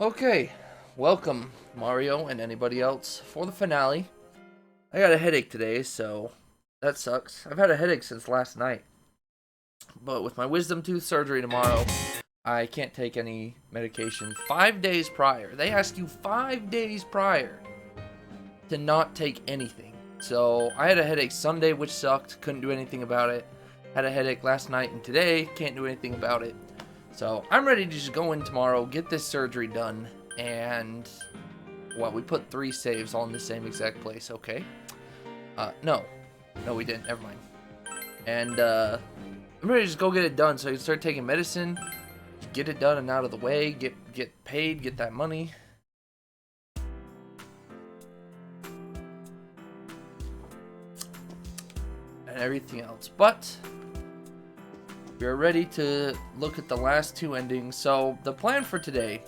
Okay, welcome Mario and anybody else for the finale. I got a headache today, so that sucks. I've had a headache since last night. But with my wisdom tooth surgery tomorrow, I can't take any medication 5 days prior. They ask you 5 days prior to not take anything. So I had a headache Sunday, which sucked. Couldn't do anything about it. Had a headache last night and today. Can't do anything about it. So I'm ready to just go in tomorrow, get this surgery done, and well, we put 3 saves all in the same exact place. Okay. No, we didn't. Never mind. And I'm ready to just go get it done so I can start taking medicine, get it done and out of the way, get paid, get that money. And everything else. But we're ready to look at the last 2 endings. So the plan for today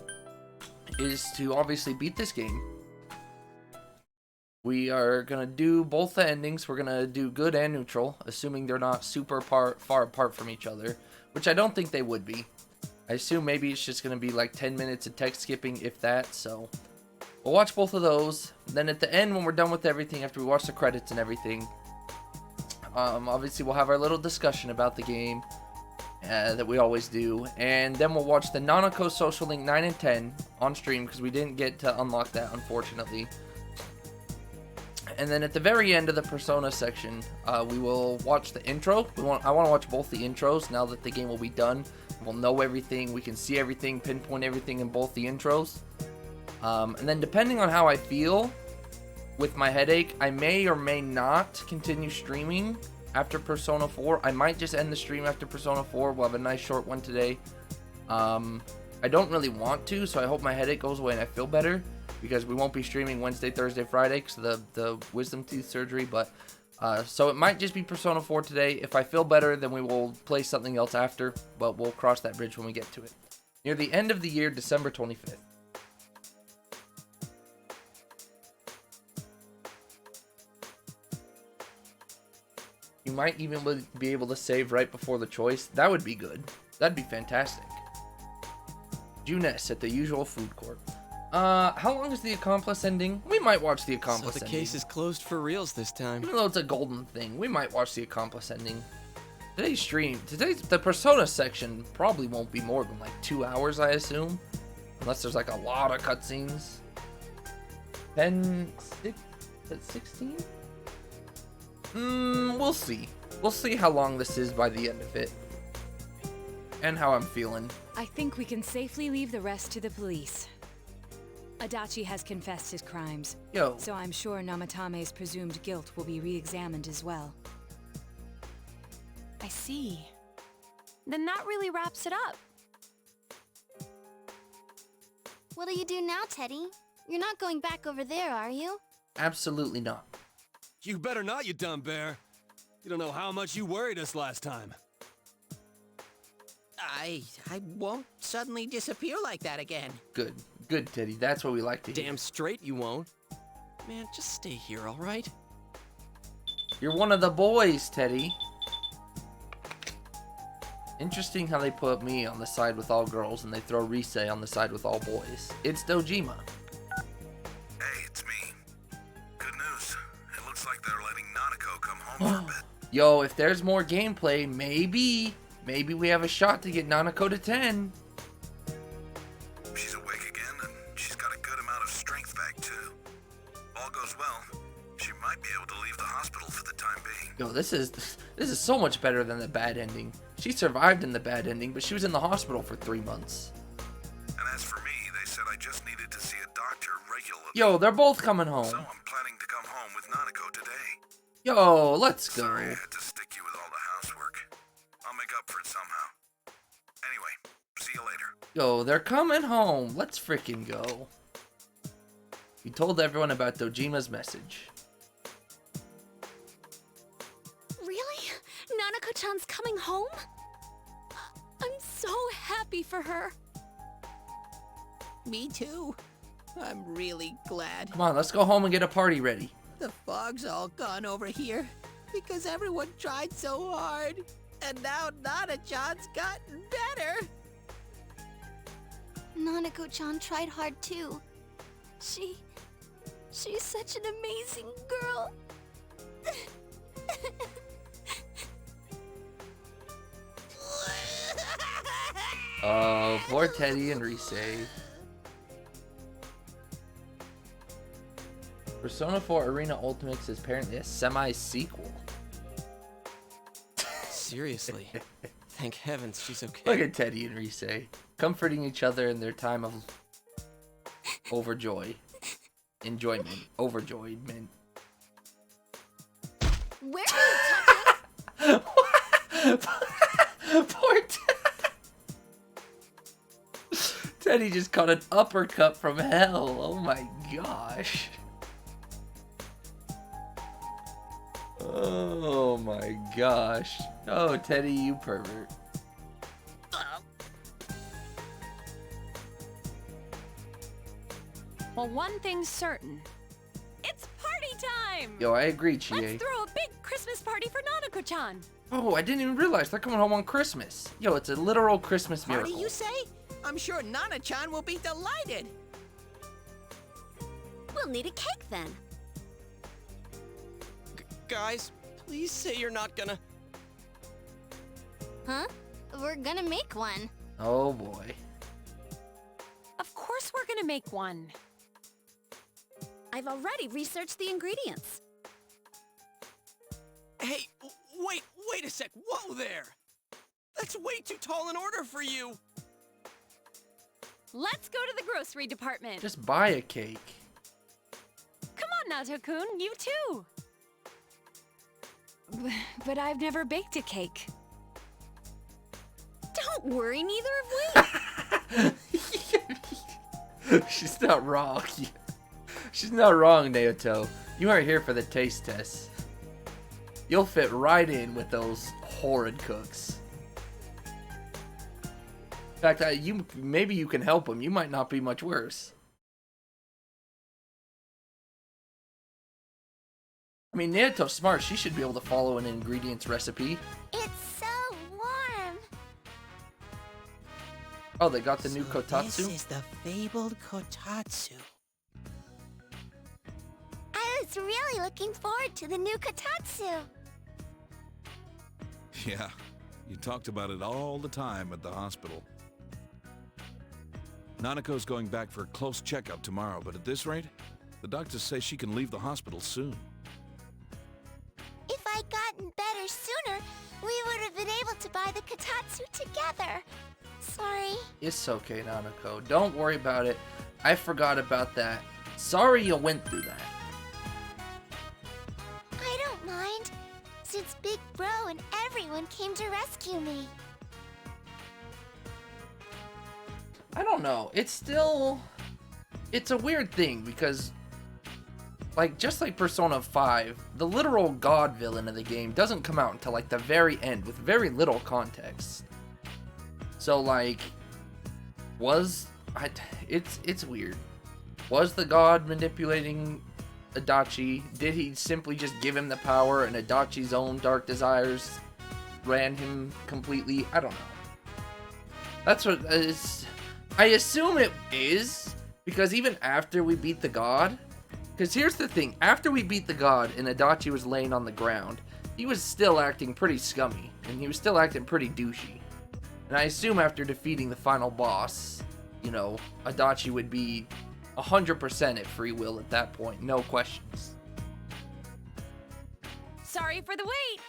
is to obviously beat this game. We are going to do both the endings. We're going to do good and neutral, assuming they're not super far apart from each other, which I don't think they would be. I assume maybe it's just going to be like 10 minutes of text skipping, if that. So we'll watch both of those. Then at the end, when we're done with everything, after we watch the credits and everything, obviously we'll have our little discussion about the game that we always do. And then we'll watch the Nanako Social Link 9 and 10 on stream because we didn't get to unlock that, unfortunately. And then at the very end of the Persona section, we will watch the intro. I want to watch both the intros now that the game will be done. We'll know everything. We can see everything, pinpoint everything in both the intros. And then depending on how I feel with my headache, I may or may not continue streaming after Persona 4. I might just end the stream after Persona 4. We'll have a nice short one today. I don't really want to, so I hope my headache goes away and I feel better, because we won't be streaming Wednesday, Thursday, Friday because of the wisdom teeth surgery. But so it might just be Persona 4 today. If I feel better, then we will play something else after, but we'll cross that bridge when we get to it. Near the end of the year, December 25th. You might even be able to save right before the choice. That would be good. That'd be fantastic. Juness at the usual food court. How long is the Accomplice ending? We might watch the Accomplice ending. So the case is closed for reals this time. Even though it's a golden thing, we might watch the Accomplice ending. The Persona section probably won't be more than like 2 hours, I assume. Unless there's like a lot of cutscenes. 16? We'll see. We'll see how long this is by the end of it. And how I'm feeling. I think we can safely leave the rest to the police. Adachi has confessed his crimes. Yo. So I'm sure Namatame's presumed guilt will be re-examined as well. I see. Then that really wraps it up. What'll you do now, Teddy? You're not going back over there, are you? Absolutely not. You better not, you dumb bear. You don't know how much you worried us last time. I won't suddenly disappear like that again. Good. Good, Teddy. That's what we like to hear. Damn straight you won't. Man, just stay here, all right? You're one of the boys, Teddy. Interesting how they put me on the side with all girls and they throw Rise on the side with all boys. It's Dojima. Hey, it's me. Good news. It looks like they're letting Nanako come home for a bit. Yo, if there's more gameplay, maybe we have a shot to get Nanako to 10. She's awake again, and she's got a good amount of strength back, too. All goes well, she might be able to leave the hospital for the time being. Yo, this is so much better than the bad ending. She survived in the bad ending, but she was in the hospital for 3 months. And as for me, they said I just needed to see a doctor regularly. Yo, they're both coming home. So I'm planning to come home with Nanako today. Yo, let's go. Sorry I had to stick you with all the housework. I'll make up for it somehow. Anyway, see you later. Yo, they're coming home. Let's freaking go. We told everyone about Dojima's message. Really? Nanako-chan's coming home? I'm so happy for her. Me too. I'm really glad. Come on, let's go home and get a party ready. The fog's all gone over here because everyone tried so hard. And now Nana-chan's gotten better. Nanako-chan tried hard too. She's such an amazing girl. Oh, poor Teddy and Rise. Persona 4 Arena Ultimates is apparently a semi-sequel. Seriously. Thank heavens she's okay. Look at Teddy and Rise, comforting each other in their time of enjoyment, overjoyment. Where are you touching? Poor Teddy just caught an uppercut from hell. Oh my gosh. Oh my gosh. Oh, Teddy, you pervert. Well, one thing's certain. It's party time! Yo, I agree, Let's Chie. throw a big Christmas party for Nanako-chan. Oh, I didn't even realize they're coming home on Christmas. Yo, it's a literal Christmas Party, miracle. you say? I'm sure Nana-chan will be delighted. We'll need a cake then. Guys, please say you're not gonna... Huh? We're gonna make one. Oh boy. Of course we're gonna make one. I've already researched the ingredients. Hey, wait a sec. Whoa there! That's way too tall an order for you! Let's go to the grocery department. Just buy a cake. Come on, Nato-kun, you too. But I've never baked a cake. Don't worry, neither have we. She's not wrong. She's not wrong, Naoto. You aren't here for the taste test. You'll fit right in with those horrid cooks. In fact, maybe you can help them. You might not be much worse. I mean, Naoto's smart. She should be able to follow an ingredients recipe. It's so warm. Oh, they got the new So kotatsu? This is the fabled kotatsu. I was really looking forward to the new kotatsu. Yeah, you talked about it all the time at the hospital. Nanako's going back for a close checkup tomorrow, but at this rate, the doctors say she can leave the hospital soon. If I'd gotten better sooner, we would have been able to buy the kotatsu together. Sorry. It's okay, Nanako. Don't worry about it. I forgot about that. Sorry you went through that. I don't mind, since Big Bro and everyone came to rescue me. I don't know. It's a weird thing because, like, just like Persona 5, the literal god villain of the game doesn't come out until, like, the very end with very little context. So, like, it's weird. Was the god manipulating Adachi? Did he simply just give him the power and Adachi's own dark desires ran him completely? I don't know. That's what I assume it is, because even after we beat the god, because here's the thing, after we beat the god and Adachi was laying on the ground, he was still acting pretty scummy, and he was still acting pretty douchey. And I assume after defeating the final boss, you know, Adachi would be 100% at free will at that point, no questions. Sorry for the wait.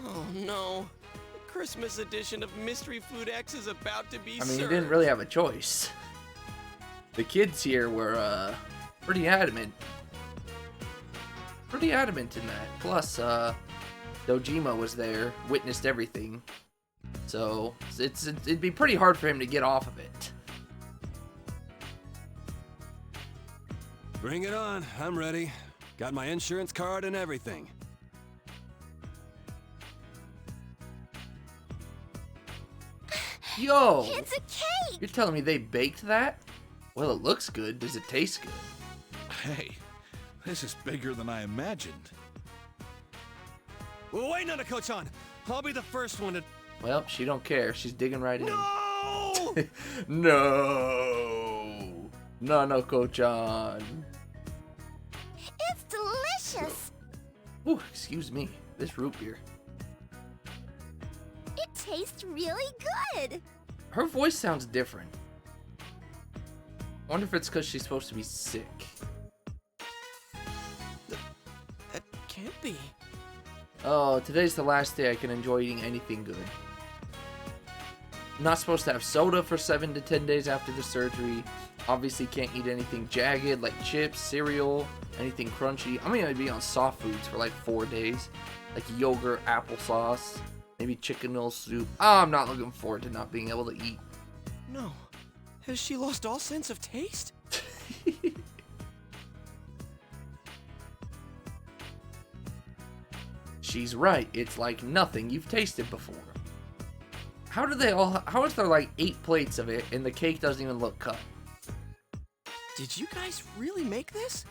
Oh no. The Christmas edition of Mystery Food X is about to be I mean, you served. didn't really have a choice. The kids here were, pretty adamant. Pretty adamant in that. Plus, Dojima was there, witnessed everything. So, it'd be pretty hard for him to get off of it. Bring it on. I'm ready. Got my insurance card and everything. Yo! It's a cake! You're telling me they baked that? Well, it looks good. Does it taste good? Hey, this is bigger than I imagined. Well, wait, Nanako-chan. I'll be the first one to... Well, she don't care. She's digging right No! in. No! Nanako-chan. It's delicious. Ooh, excuse me. This root beer. It tastes really good. Her voice sounds different. I wonder if it's because she's supposed to be sick. That can't be. Oh, today's the last day I can enjoy eating anything good. I'm not supposed to have soda for 7 to 10 days after the surgery. Obviously can't eat anything jagged like chips, cereal, anything crunchy. I'm gonna be on soft foods for like 4 days. Like yogurt, applesauce, maybe chicken noodle soup. I'm not looking forward to not being able to eat. No. Has she lost all sense of taste? She's right. It's like nothing you've tasted before. How is there like 8 plates of it and the cake doesn't even look cut? Did you guys really make this?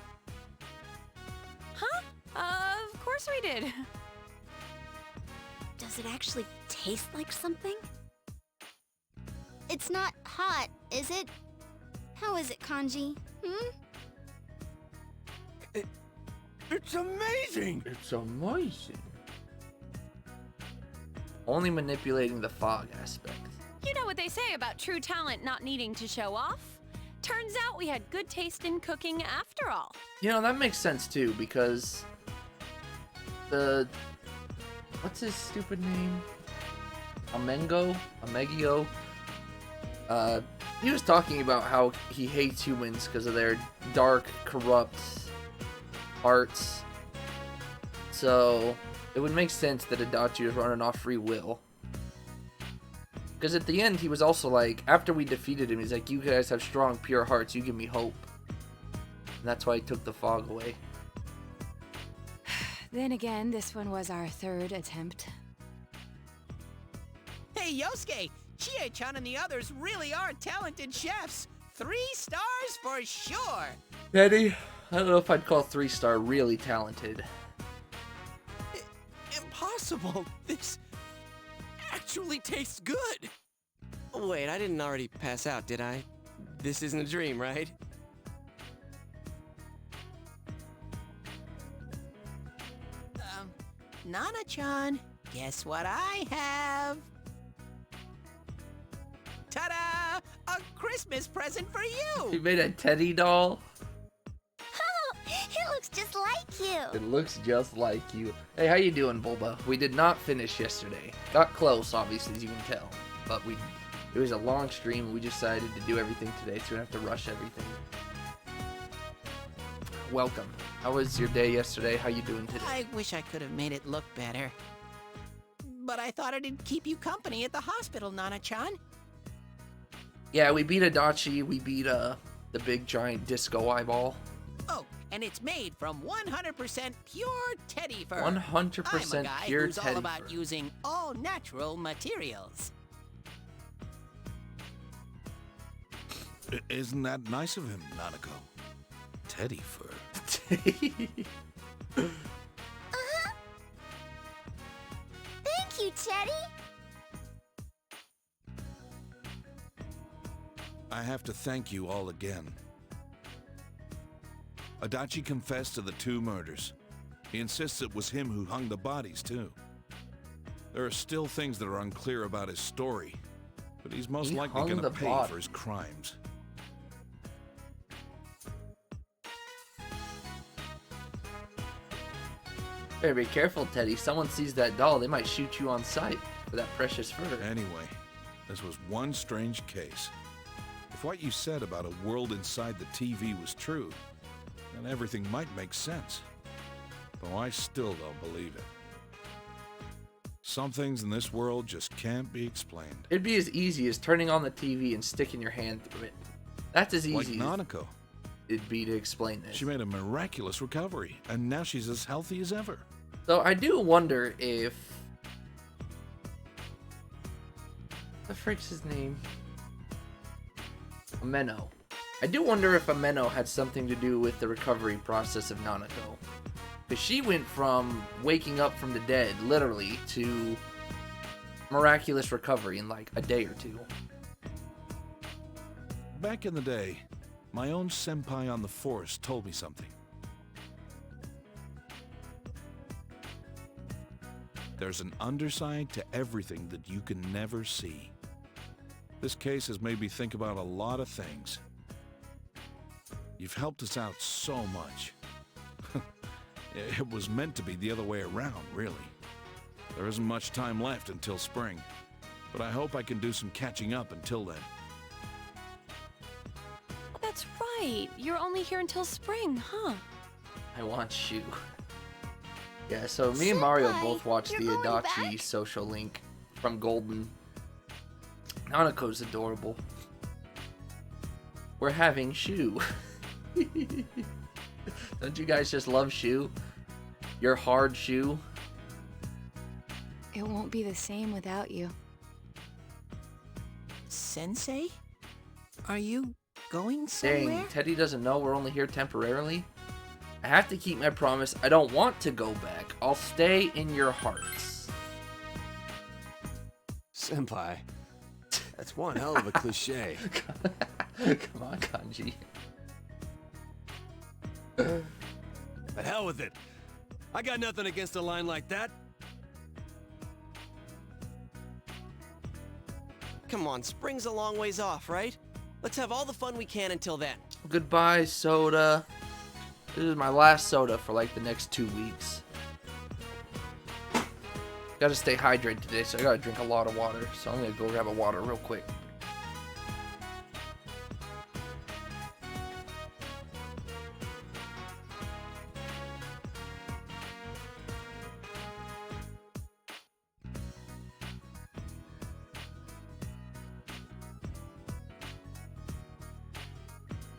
Huh? Of course we did. Does it actually taste like something? It's not hot, is it? How is it, Kanji? It's amazing! It's amazing. Only manipulating the fog aspect. You know what they say about true talent not needing to show off? Turns out we had good taste in cooking after all. You know, that makes sense too, because what's his stupid name? Amegio? He was talking about how he hates humans because of their dark, corrupt hearts. So, it would make sense that Adachi was running off free will. Because at the end, he was also like, after we defeated him, he's like, you guys have strong, pure hearts, you give me hope. And that's why he took the fog away. Then again, this one was our 3rd attempt. Hey, Yosuke! Chie-chan and the others really are talented chefs. 3 stars for sure. Teddy, I don't know if I'd call 3-star really talented. Impossible! This actually tastes good! Wait, I didn't already pass out, did I? This isn't a dream, right? Nana-chan, guess what I have? Ta-da! A Christmas present for You you! made a Teddy doll? Oh, it looks just like you. It looks just like you. Hey, how you doing, Bulba? We did not finish yesterday. Got close, obviously, as you can tell. But it was a long stream, and we decided to do everything today, so we don't have to rush everything. Welcome. How was your day yesterday? How you doing today? I wish I could have made it look better. But I thought it'd keep you company at the hospital, Nana-chan. Yeah, we beat Adachi. We beat the big giant disco eyeball. Oh, and it's made from 100% pure teddy fur. 100% I'm a guy pure who's teddy all about fur. using all natural materials. Isn't that nice of him, Nanako? Teddy fur. Thank you, Teddy. I have to thank you all again. Adachi confessed to the 2 murders. He insists it was him who hung the bodies, too. There are still things that are unclear about his story, but he's most He likely hung going to the pay body. for his crimes. Better be careful, Teddy. Someone sees that doll, they might shoot you on sight for that precious fur. Anyway, this was one strange case. If what you said about a world inside the TV was true, then everything might make sense. Though I still don't believe it. Some things in this world just can't be explained. It'd be as easy as turning on the TV and sticking your hand through it. That's as Like easy as Nanako. it'd be to explain this. She made a miraculous recovery, and now she's as healthy as ever. So I do wonder if... the frick's his name? Ameno. I do wonder if Ameno had something to do with the recovery process of Nanako. Because she went from waking up from the dead, literally, to miraculous recovery in like a day or two. Back in the day, my own senpai on the force told me something. There's an underside to everything that you can never see. This case has made me think about a lot of things. You've helped us out so much. It was meant to be the other way around, really. There isn't much time left until spring, but I hope I can do some catching up until then. That's right. You're only here until spring, huh? I want Shu. Yeah, so me and Mario Senpai, both watched the you're going Adachi back? social link from Golden. Hanako's adorable. We're having Shu. Don't you guys just love Shu? Your hard Shu? It won't be the same without you. Sensei? Are you going somewhere? Dang, Teddy doesn't know we're only here temporarily? I have to keep my promise. I don't want to go back. I'll stay in your hearts. Senpai, that's one hell of a cliche. Come on, Kanji. But hell with it. I got nothing against a line like that. Come on, spring's a long ways off, right? Let's have all the fun we can until then. Goodbye, soda. This is my last soda for like the next 2 weeks. Gotta stay hydrated today, so I gotta drink a lot of water. So I'm gonna go grab a water real quick.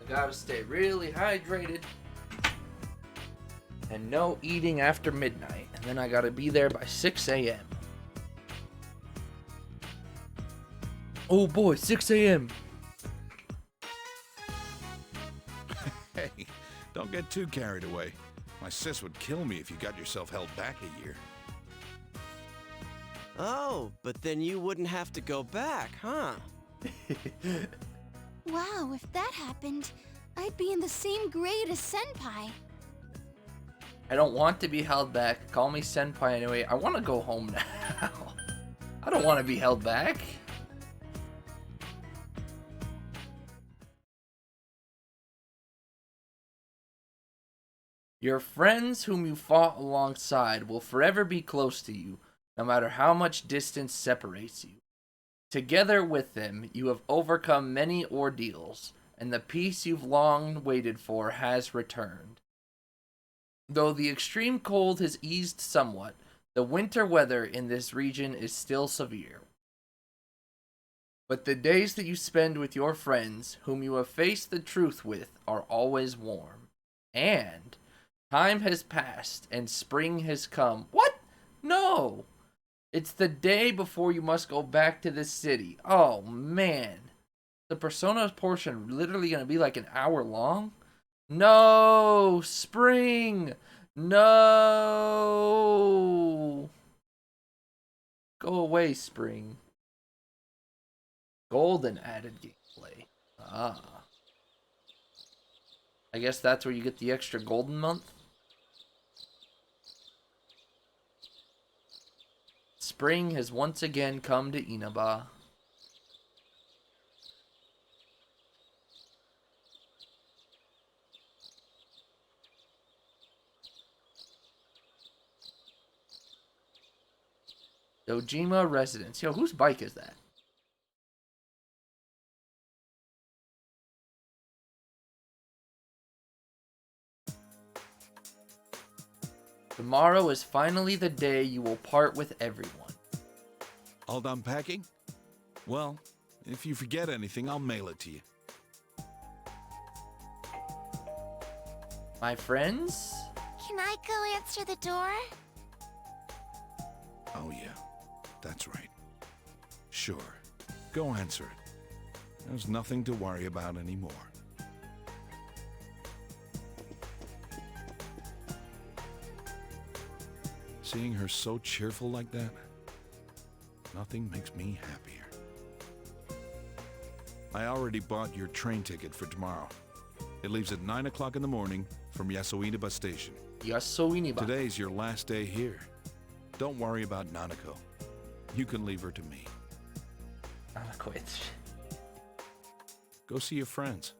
I gotta stay really hydrated. And no eating after midnight. And then I gotta be there by 6 a.m. Oh boy, 6 a.m. Hey, don't get too carried away. My sis would kill me if you got yourself held back a year. Oh, but then you wouldn't have to go back, huh? Wow, if that happened, I'd be in the same grade as Senpai. I don't want to be held back. Call me senpai anyway. I want to go home now. I don't want to be held back. Your friends whom you fought alongside will forever be close to you, no matter how much distance separates you. Together with them, you have overcome many ordeals, and the peace you've long waited for has returned. Though the extreme cold has eased somewhat, the winter weather in this region is still severe. But the days that you spend with your friends, whom you have faced the truth with, are always warm. And time has passed, and spring has come. What? No! It's the day before you must go back to the city. Oh, man. The Persona portion literally going to be like an hour long? No! Spring! No! Go away, Spring. Golden added gameplay. Ah. I guess that's where you get the extra golden month? Spring has once again come to Inaba. Dojima Residence. Yo, whose bike is that? Tomorrow is finally the day you will part with everyone. All done packing? Well, if you forget anything, I'll mail it to you. My friends? Can I go answer the door? Oh yeah, that's right. Sure, go answer it. There's nothing to worry about anymore. Seeing her so cheerful like that, Nothing makes me happier. I already bought your train ticket for tomorrow. It leaves at 9 o'clock in the morning from Yasuina bus station. Yasuini ba. Today's your last day here. Don't worry about Nanako. You can leave her to me. Nanako, it's... Go see your friends.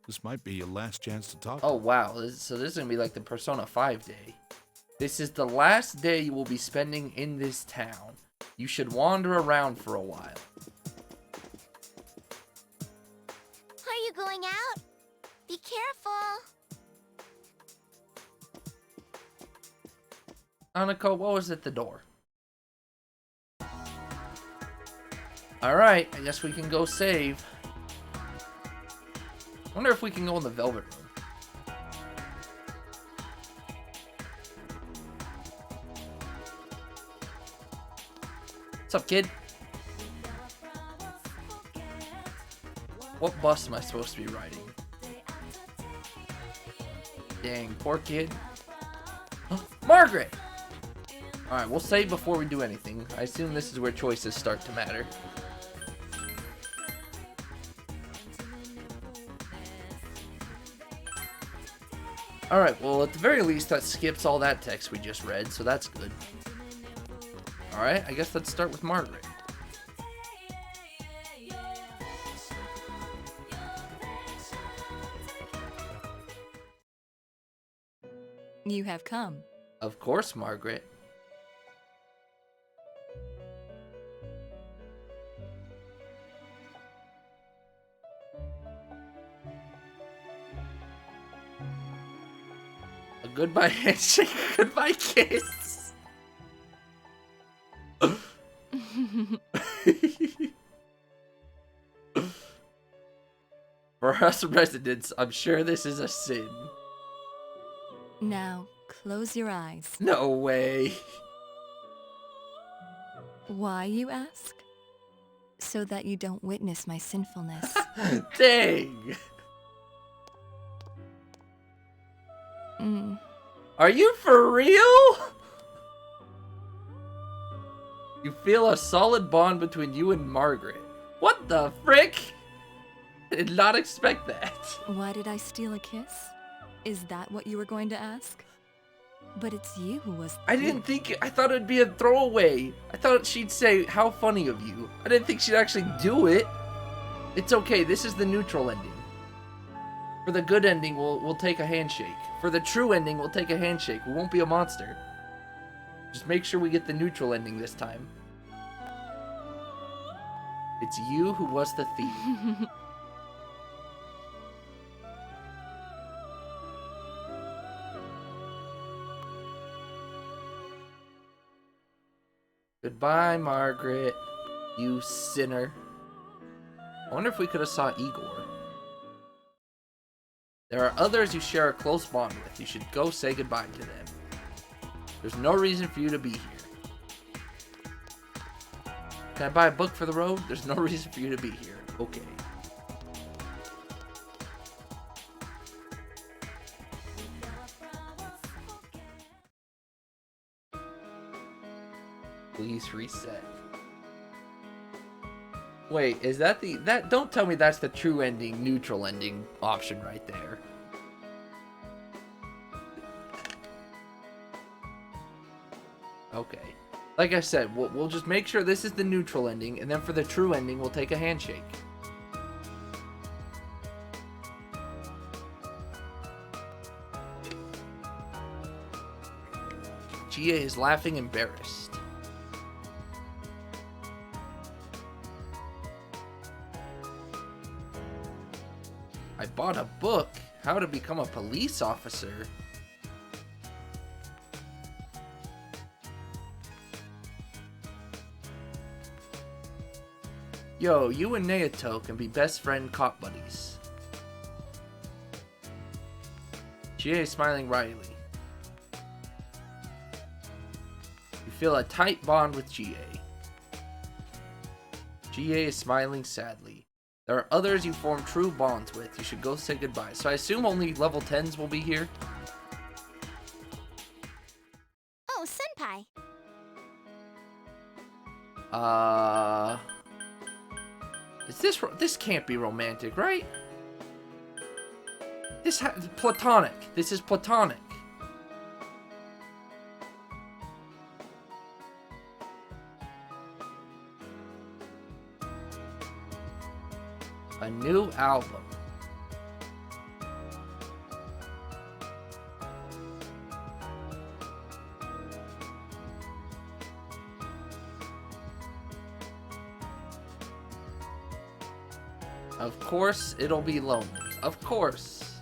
This might be your last chance to talk. Oh, wow. So this is going to be like the Persona 5 day. This is the last day you will be spending in this town. You should wander around for a while. Are you going out? Be careful. Nanako, what was at the door? Alright, I guess we can go save. Wonder if we can go in the Velvet Room. What's up, kid? What bus am I supposed to be riding? Dang, poor kid. Margaret! Alright, we'll save before we do anything. I assume this is where choices start to matter. Alright, well, at the very least, that skips all that text we just read, so that's good. Alright, I guess let's start with Margaret. You have come. Of course, Margaret. A goodbye handshake, a goodbye kiss. For us residents, I'm sure this is a sin. Now, close your eyes. No way. Why, you ask? So that you don't witness my sinfulness. Dang. Mm. Are you for real? You feel a solid bond between you and Margaret. What the frick? I did not expect that. Why did I steal a kiss? Is that what you were going to ask? But it's you who was... I didn't think... I thought it'd be a throwaway. I thought she'd say, how funny of you. I didn't think she'd actually do it. It's okay. This is the neutral ending. For the good ending, we'll take a handshake. For the true ending, we'll take a handshake. We won't be a monster. Just make sure we get the neutral ending this time. It's you who was the thief. Goodbye, Margaret. You sinner. I wonder if we could have saw Igor. There are others you share a close bond with. You should go say goodbye to them. There's no reason for you to be here. Can I buy a book for the road? There's no reason for you to be here. Okay. Please reset. Wait, is that don't tell me that's the true ending, neutral ending option right there. Okay. Like I said, we'll just make sure this is the neutral ending, and then for the true ending, we'll take a handshake. Gia is laughing embarrassed. I bought a book, How to Become a Police Officer. Yo, you and Naoto can be best friend cop buddies. Chie is smiling wryly. You feel a tight bond with Chie. Chie is smiling sadly. There are others you form true bonds with. You should go say goodbye. So I assume only level 10s will be here? Oh, Senpai. Is this can't be romantic, right? Platonic. This is platonic. A new album. Of course, it'll be lonely. Of course.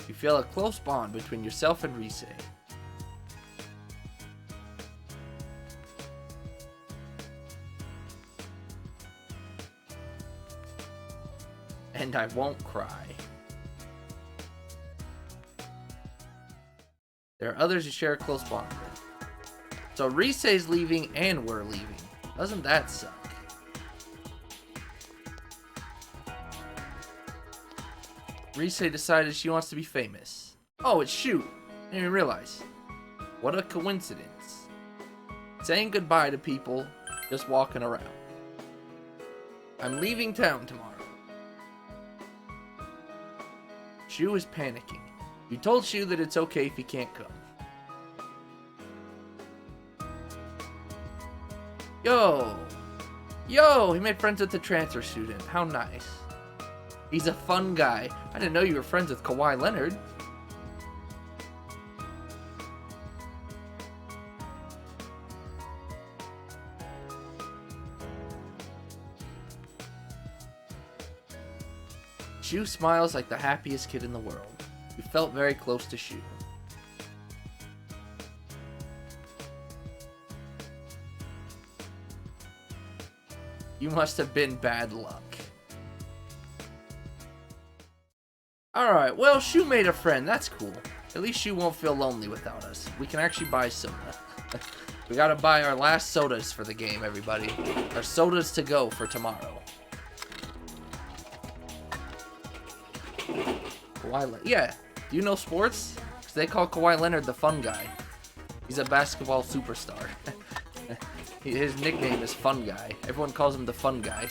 You feel a close bond between yourself and Rise. And I won't cry. There are others you share a close bond with. So Rise's leaving and we're leaving. Doesn't that suck? Rise decided she wants to be famous. Oh, it's Shu. I didn't even realize. What a coincidence. Saying goodbye to people, just walking around. I'm leaving town tomorrow. Shu is panicking. You told Shu that it's okay if he can't come. Yo, he made friends with the transfer student. How nice. He's a fun guy. I didn't know you were friends with Kawhi Leonard. Shu smiles like the happiest kid in the world. You felt very close to Shu. You must have been bad luck. Alright, well, Shu made a friend. That's cool. At least Shu won't feel lonely without us. We can actually buy soda. We gotta buy our last sodas for the game, everybody. Our sodas to go for tomorrow. Yeah. Do you know sports? Because they call Kawhi Leonard the fun guy. He's a basketball superstar. His nickname is Fun Guy. Everyone calls him the Fun Guy.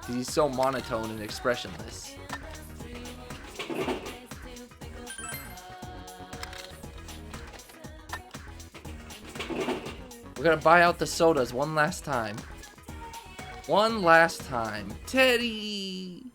Because he's so monotone and expressionless. We're gonna buy out the sodas one last time. One last time. Teddy!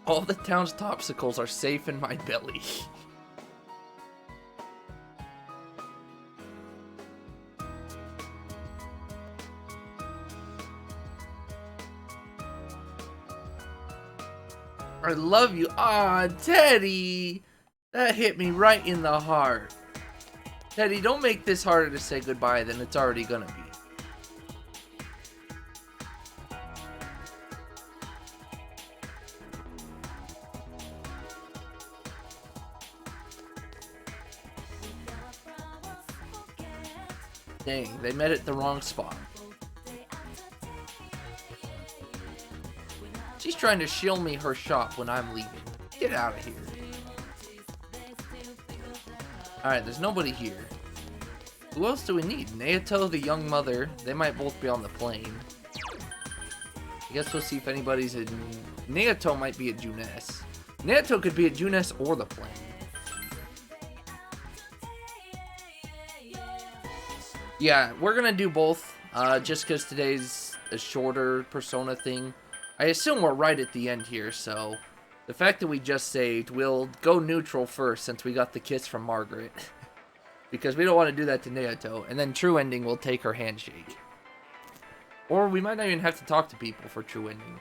All the town's topsicles are safe in my belly. I love you. Ah, Teddy! That hit me right in the heart. Teddy, don't make this harder to say goodbye than it's already gonna be. Dang, they met at the wrong spot. She's trying to shill me her shop when I'm leaving. Get out of here. Alright, there's nobody here. Who else do we need? Naoto, the young mother. They might both be on the plane. I guess we'll see if anybody's in... Naoto might be at Junes. Naoto could be at Junes or the plane. Yeah, we're gonna do both, just because today's a shorter Persona thing. I assume we're right at the end here, so the fact that we just saved, we'll go neutral first since we got the kiss from Margaret. Because we don't want to do that to Naoto, and then true ending will take her handshake. Or we might not even have to talk to people for true ending.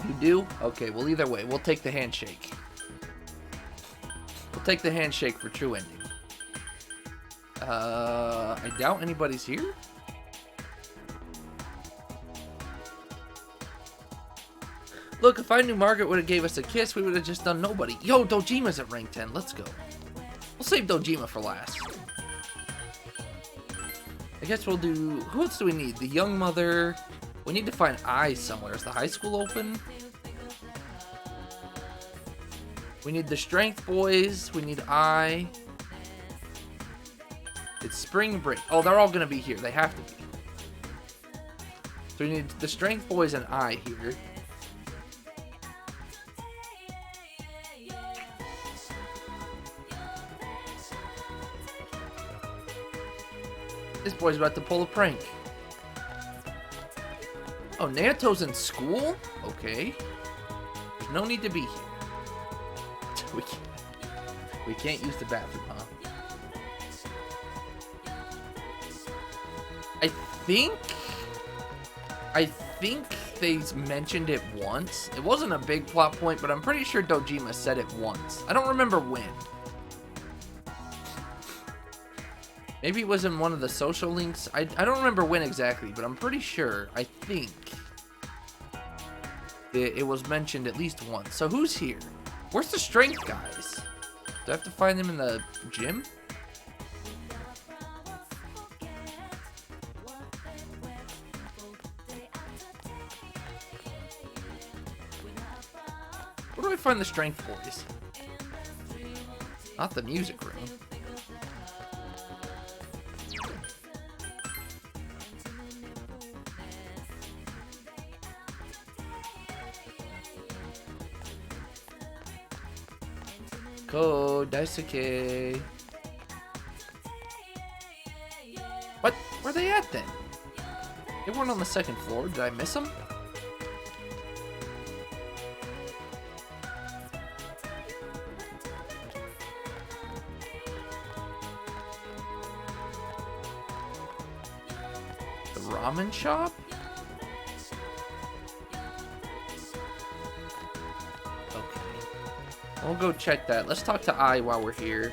You do? Okay, well either way, we'll take the handshake. We'll take the handshake for true ending. I doubt anybody's here. Look, if I knew Margaret would have gave us a kiss, we would have just done nobody. Yo, Dojima's at rank 10. Let's go. We'll save Dojima for last. I guess we'll do... Who else do we need? The young mother. We need to find Ai somewhere. Is the high school open? We need the strength boys. We need Ai. It's spring break. Oh, they're all gonna be here. They have to be. So we need the strength boys and Ai here. This boy's about to pull a prank. Oh, Nato's in school? Okay. There's no need to be here. We can't use the bathroom, huh? I think they mentioned it once. It wasn't a big plot point, but I'm pretty sure Dojima said it once. I don't remember when. Maybe it was in one of the social links. I don't remember when exactly, but I'm pretty sure, I think, it was mentioned at least once. So who's here? Where's the strength guys? Do I have to find them in the gym? Where do I find the strength boys? Not the music room. Go, Daisuke. What? Where are they at then? They weren't on the second floor. Did I miss them? The ramen shop? We'll go check that. Let's talk to Ai while we're here.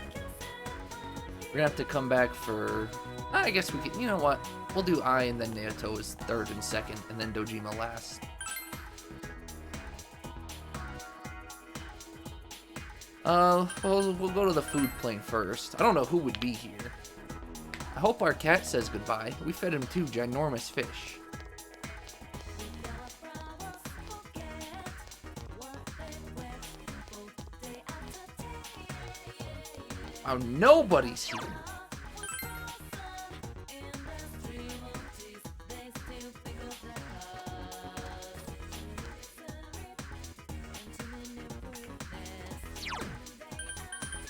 We're gonna have to come back for... I guess we can... You know what? We'll do Ai and then Naoto is third and second, and then Dojima last. We'll go to the food plane first. I don't know who would be here. I hope our cat says goodbye. We fed him 2 ginormous fish. Oh, nobody's here.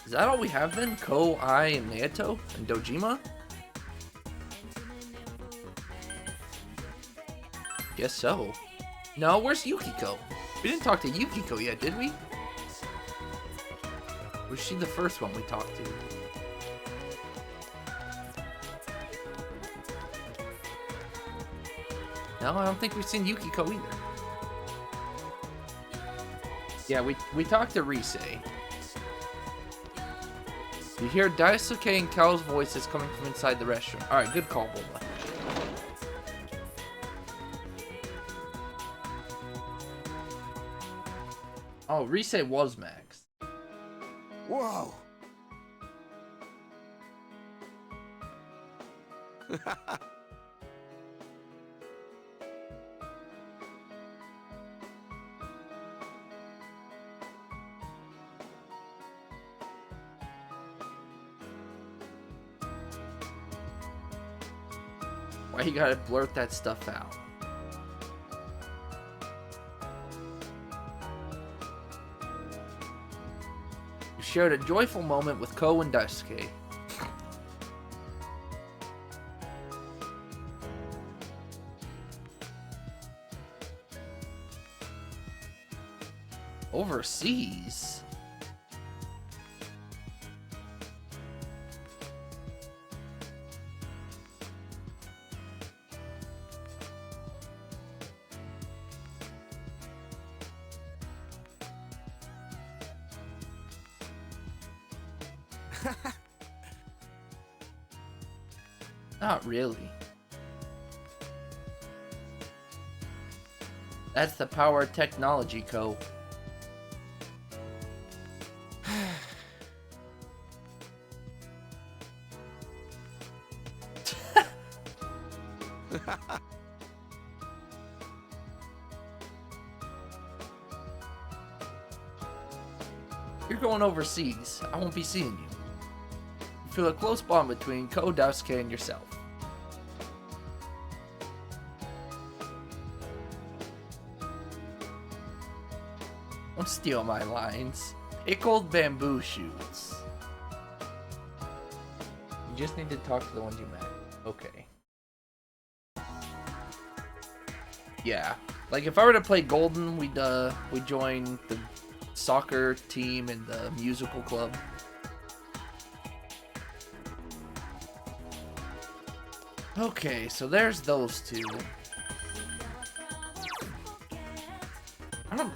Is that all we have then? Ko, Ai, and Naoto? And Dojima? Guess so. No, where's Yukiko? We didn't talk to Yukiko yet, did we? Was she the first one we talked to? No, I don't think we've seen Yukiko either. Yeah, we talked to Rise. You hear Daisuke and Kao's voices coming from inside the restaurant. Alright, good call, Bulma. Oh, Rise was Max. Whoa! Why you gotta blurt that stuff out? You shared a joyful moment with Ko and Daisuke. Overseas? Not really. That's the power of technology, Ko. You're going overseas. I won't be seeing you. You feel a close bond between Ko, Daisuke, and yourself. Don't steal my lines. Pickled bamboo shoots. You just need to talk to the ones you met. Okay. Yeah. Like if I were to play Golden, we'd join the soccer team and the musical club. Okay, so there's those two.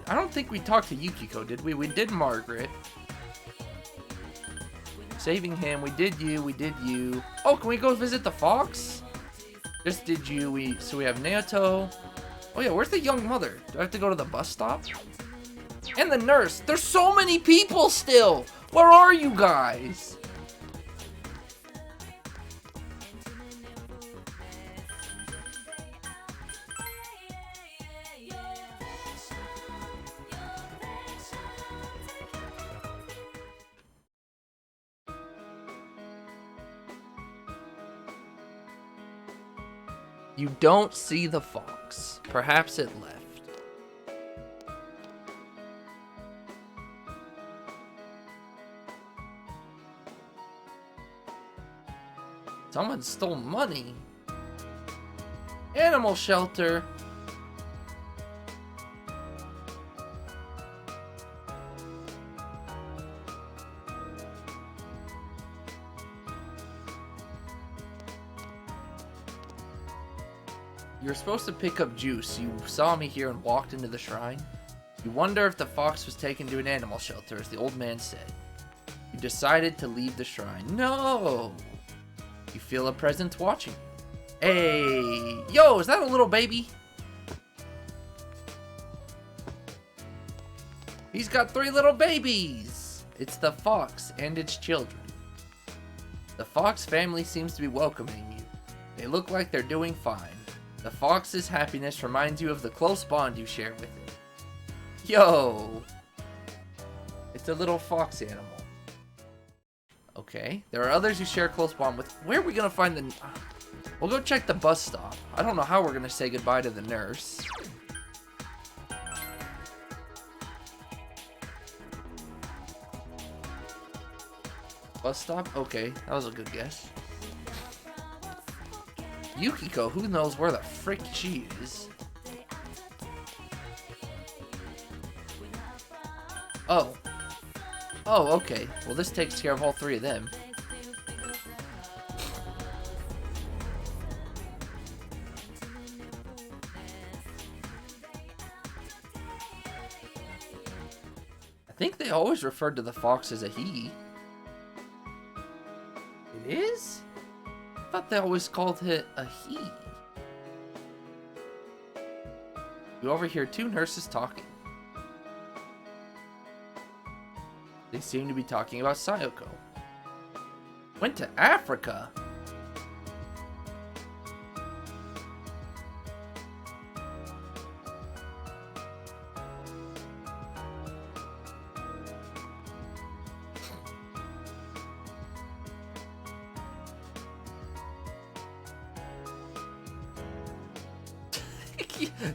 I don't think we talked to Yukiko, did we? We did Margaret. Saving him, we did you, we did you. Oh, can we go visit the fox? Just did you, so we have Naoto. Oh yeah, where's the young mother? Do I have to go to the bus stop? And the nurse. There's so many people still. Where are you guys? You don't see the fox. Perhaps it left. Someone stole money. Animal shelter. You were supposed to pick up juice. You saw me here and walked into the shrine. You wonder if the fox was taken to an animal shelter, as the old man said. You decided to leave the shrine. No! You feel a presence watching you. Hey! Yo, is that a little baby? He's got 3 little babies! It's the fox and its children. The fox family seems to be welcoming you. They look like they're doing fine. The fox's happiness reminds you of the close bond you share with it. Yo! It's a little fox animal. Okay, there are others you share a close bond with. Where are we gonna find the... We'll go check the bus stop. I don't know how we're gonna say goodbye to the nurse. Bus stop? Okay, that was a good guess. Yukiko, who knows where the frick she is? Oh. Oh, okay. Well, this takes care of all 3 of them. I think they always referred to the fox as a he. It is? I thought they always called it a he. You overhear 2 nurses talking. They seem to be talking about Sayoko. Went to Africa?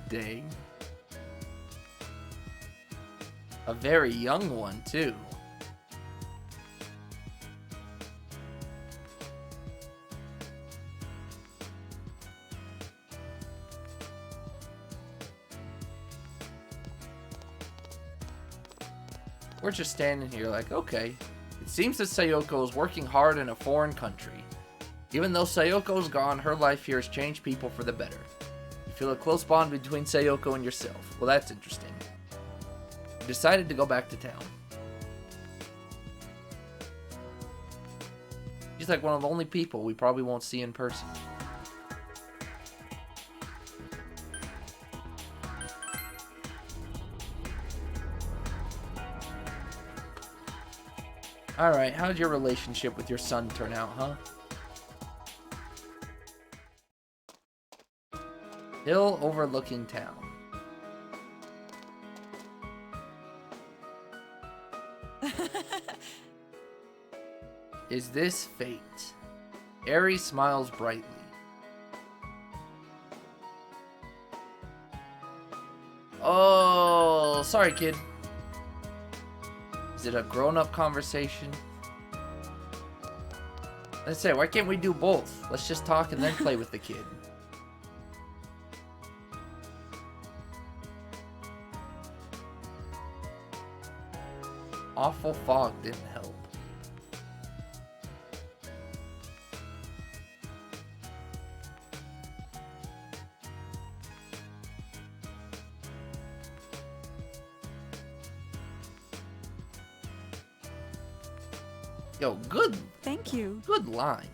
Dang. A very young one, too. We're just standing here like, okay. It seems that Sayoko is working hard in a foreign country. Even though Sayoko's gone, her life here has changed people for the better. You feel a close bond between Sayoko and yourself. Well, that's interesting. You decided to go back to town. She's like one of the only people we probably won't see in person. Alright, how'd your relationship with your son turn out, huh? Hill overlooking town. Is this fate? Aerie smiles brightly. Oh, sorry, kid. Is it a grown-up conversation? Let's say, why can't we do both? Let's just talk and then play with the kid. Awful fog didn't help. Yo, good. Thank you. Good line.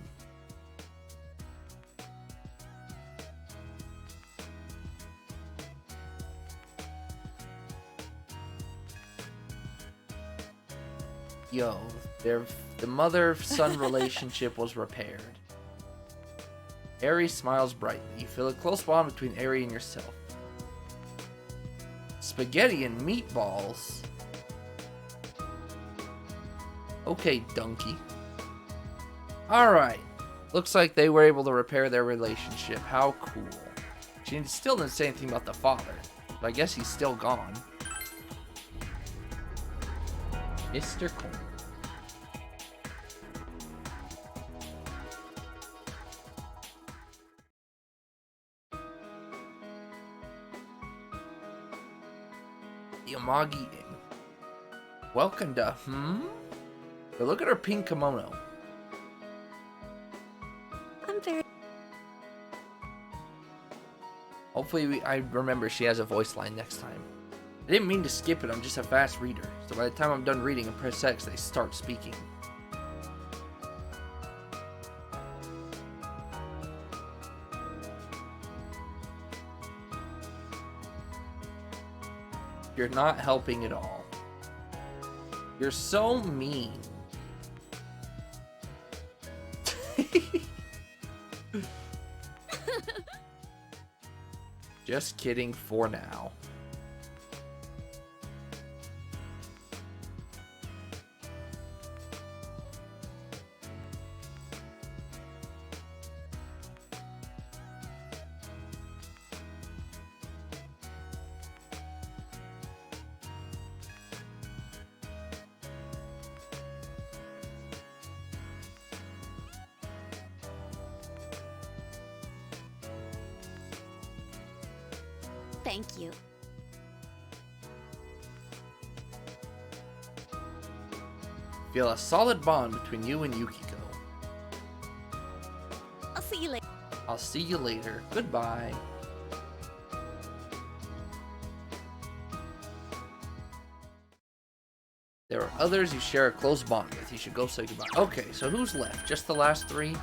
Yo, the mother-son relationship was repaired. Aerie smiles brightly. You feel a close bond between Aerie and yourself. Spaghetti and meatballs. Okay, donkey. Alright. Looks like they were able to repair their relationship. How cool. She still didn't say anything about the father. But I guess he's still gone. Mr. Corn. Yamagi Inn. Welcome to, But look at her pink kimono. I'm very... Hopefully I remember she has a voice line next time. I didn't mean to skip it, I'm just a fast reader. So by the time I'm done reading and press X, they start speaking. You're not helping at all. You're so mean. Just kidding for now. Thank you. Feel a solid bond between you and Yukiko. I'll see you later. I'll see you later. Goodbye. There are others you share a close bond with. You should go say goodbye. Okay, so who's left? Just the last three?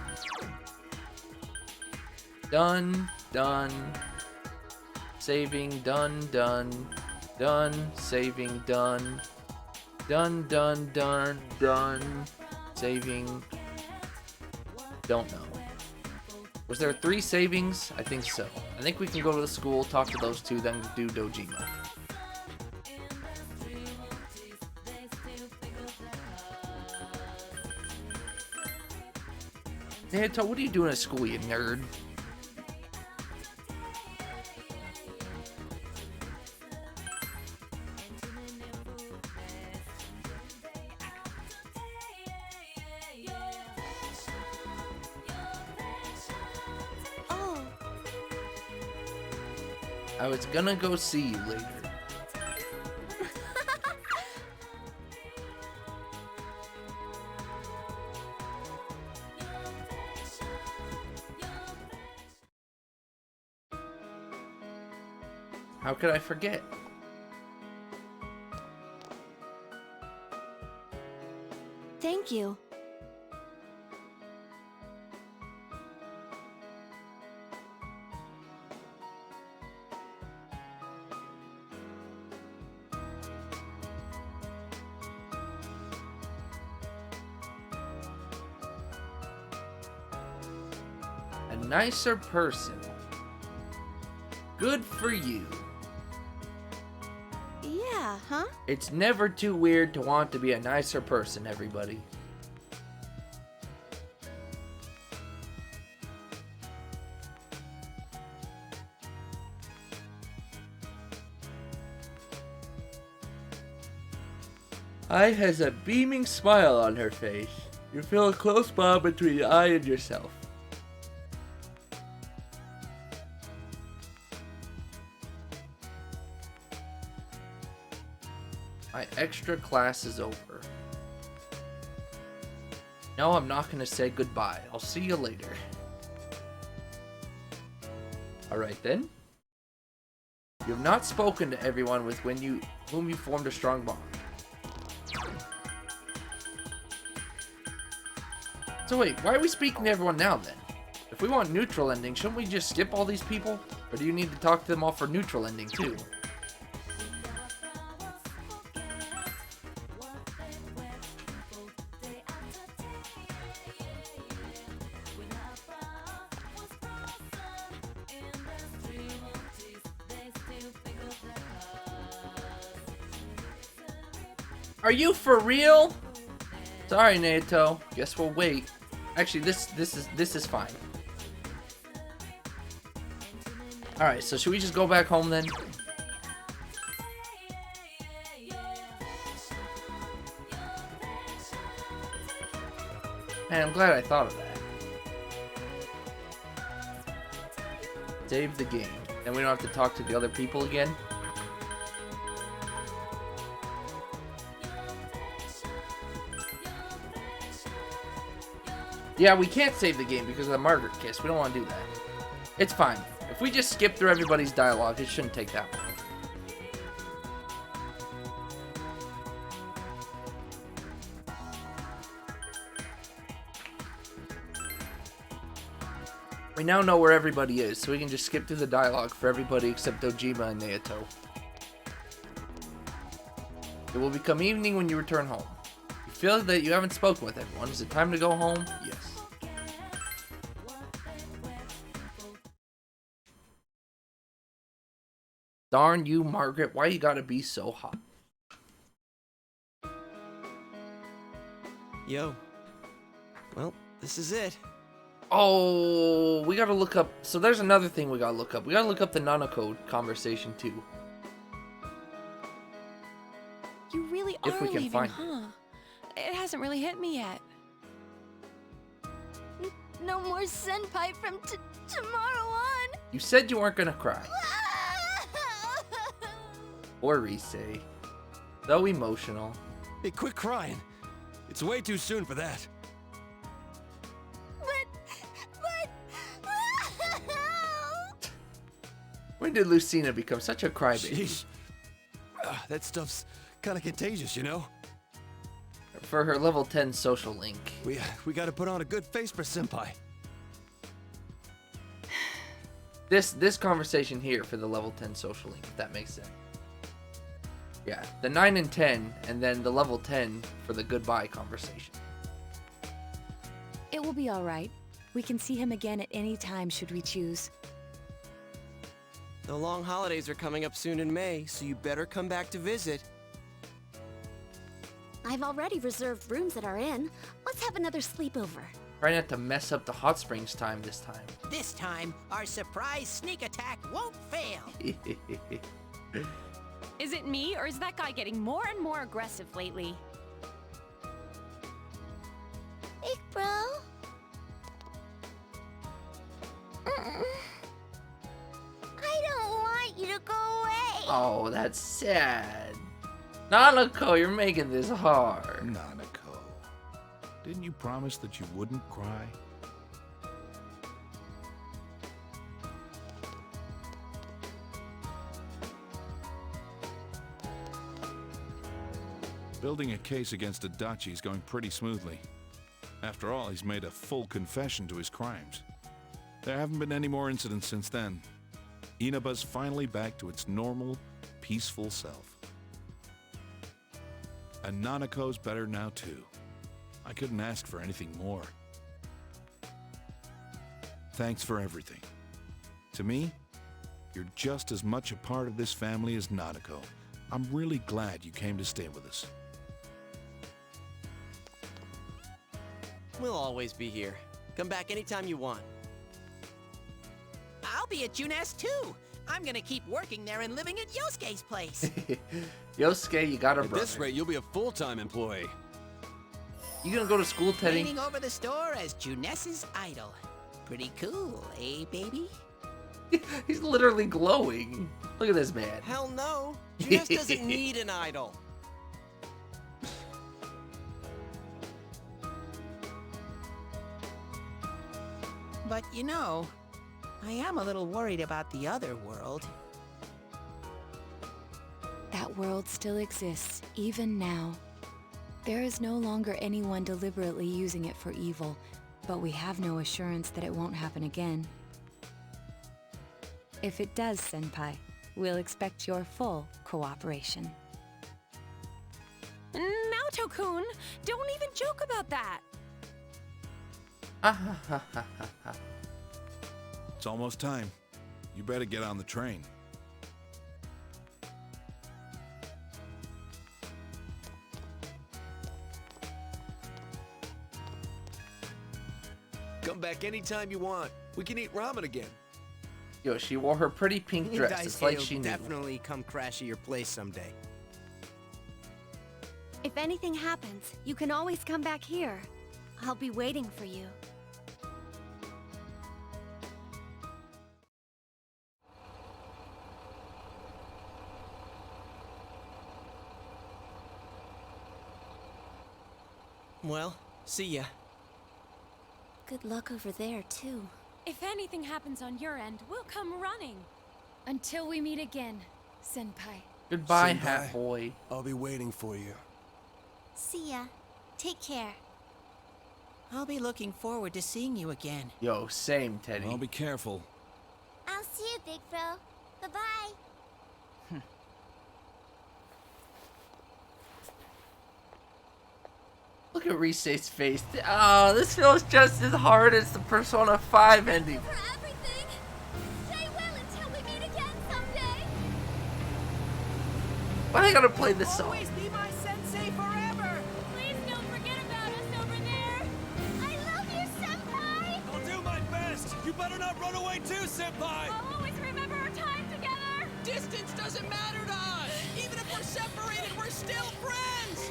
Done, done. Saving, done, done. Done, saving, done. Done, done, done, done. Saving. Don't know. Was there 3 savings? I think so. I think we can go to the school, talk to those 2, then do Dojima. Naruto, what are you doing at school, you nerd? Oh, I was gonna go see you later. How could I forget? thank you. A nicer person. Good for you. Yeah, huh? It's never too weird to want to be a nicer person, everybody. I has a beaming smile on her face. You feel a close bond between I and yourself. My extra class is over. No, I'm not gonna say goodbye. I'll see you later. Alright then. You have not spoken to everyone with whom you formed a strong bond. So wait, why are we speaking to everyone now then? If we want neutral ending, shouldn't we just skip all these people? Or do you need to talk to them all for neutral ending too? Are you for real? Sorry, Naoto. Guess we'll wait. Actually, this is fine. All right, so should we just go back home then? Man, I'm glad I thought of that. Save the game. Then we don't have to talk to the other people again. Yeah, we can't save the game because of the Margaret kiss. We don't want to do that. It's fine. If we just skip through everybody's dialogue, it shouldn't take that long. We now know where everybody is, so we can just skip through the dialogue for everybody except Dojima and Naoto. It will become evening when you return home. You feel that you haven't spoken with everyone. Is it time to go home? Yes. Darn you, Margaret. Why you gotta be so hot? Yo. Well, this is it. Oh, we gotta look up. So there's another thing we gotta look up. We gotta look up the Nanako conversation too. You really If are we can leaving, find huh? It hasn't really hit me yet. No more senpai from tomorrow on. You said you weren't gonna cry. Or Rise. Though emotional. Hey, quit crying. It's way too soon for that. When did Lucina become such a crybaby? Sheesh. That stuff's kind of contagious, you know? For her level 10 social link. We gotta put on a good face for Senpai. This conversation here for the level 10 social link, if that makes sense. Yeah, the 9 and 10, and then the level 10 for the goodbye conversation. It will be all right. We can see him again at any time should we choose. The long holidays are coming up soon in May, so you better come back to visit. I've already reserved rooms at our inn. Let's have another sleepover. Try not to mess up the hot springs time this time. This time, our surprise sneak attack won't fail. Is it me, or is that guy getting more and more aggressive lately? Big bro. I don't want you to go away. Oh, that's sad. Nanako, you're making this hard. Nanako, didn't you promise that you wouldn't cry? Building a case against Adachi is going pretty smoothly. After all, he's made a full confession to his crimes. There haven't been any more incidents since then. Inaba's finally back to its normal, peaceful self. And Nanako's better now too. I couldn't ask for anything more. Thanks for everything. To me, You're just as much a part of this family as Nanako. I'm really glad you came to stay with us. We'll always be here. Come back anytime you want. I'll be at Junes too. I'm gonna keep working there and living at Yosuke's place. Yosuke, you got a At brother. this rate, you'll be a full-time employee. You gonna go to school, Teddy? Reigning over the store as Junes's idol. Pretty cool, eh, baby? He's literally glowing. Look at this man. Hell no. Junes doesn't need an idol. But you know, I am a little worried about the other world. That world still exists, even now. There is no longer anyone deliberately using it for evil, but we have no assurance that it won't happen again. If it does, Senpai, we'll expect your full cooperation. Naoto-kun, don't even joke about that. It's almost time. You better get on the train. Come back anytime you want. We can eat ramen again. Yo, she wore her pretty pink dress. It's like she knew. definitely come crash at your place someday. If anything happens, you can always come back here. I'll be waiting for you. Well, see ya. Good luck over there, too. If anything happens on your end, we'll come running. Until we meet again, Senpai. Goodbye, Senpai. Hat Boy. I'll be waiting for you. See ya. Take care. I'll be looking forward to seeing you again. Yo, same, Teddy. Well, be careful. I'll see you, Big Bro. Bye-bye. Look at Rise's face. Oh, this feels just as hard as the Persona 5 ending. For everything. Stay well until we meet again someday. Why they gotta play this song? Always be my sensei forever. Please don't forget about us over there. I love you, Senpai. I'll do my best. You better not run away too, Senpai. I'll always remember our time together. Distance doesn't matter to us. Even if we're separated, we're still friends.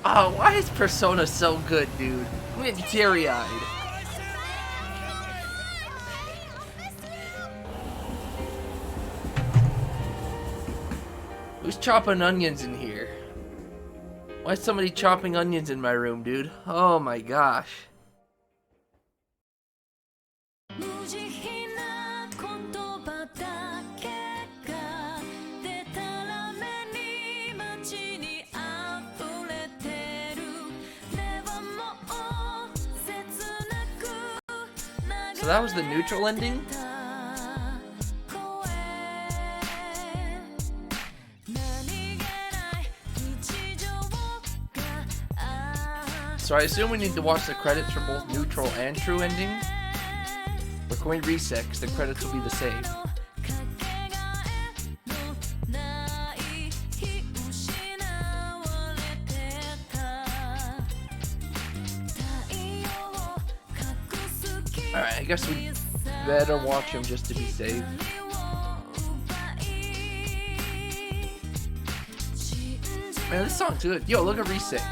Oh, why is Persona so good, dude? I'm getting teary-eyed. Who's chopping onions in here? Why is somebody chopping onions in my room, dude? Oh my gosh. So that was the neutral ending? So I assume we need to watch the credits for both neutral and true ending? Or can we reset, because the credits will be the same? Alright, I guess we better watch him just to be safe. Man, this song's good. Yo, look at Reset.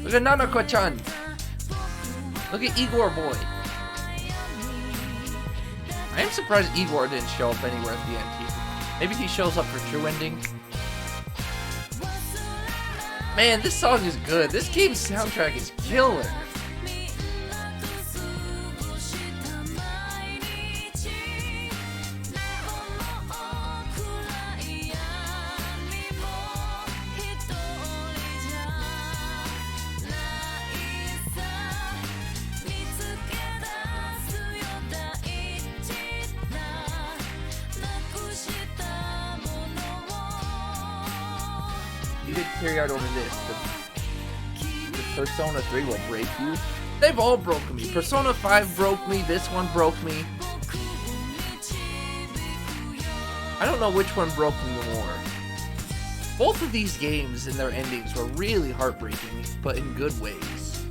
Look at Nanako-chan. Look at Igor Boy. I am surprised Igor didn't show up anywhere at the end here. Maybe he shows up for true ending. Man, this song is good. This game's soundtrack is killer. You get carried out over this. The Persona 3 will break you. They've all broken me. Persona 5 broke me. This one broke me. I don't know which one broke me more. Both of these games and their endings were really heartbreaking, but in good ways.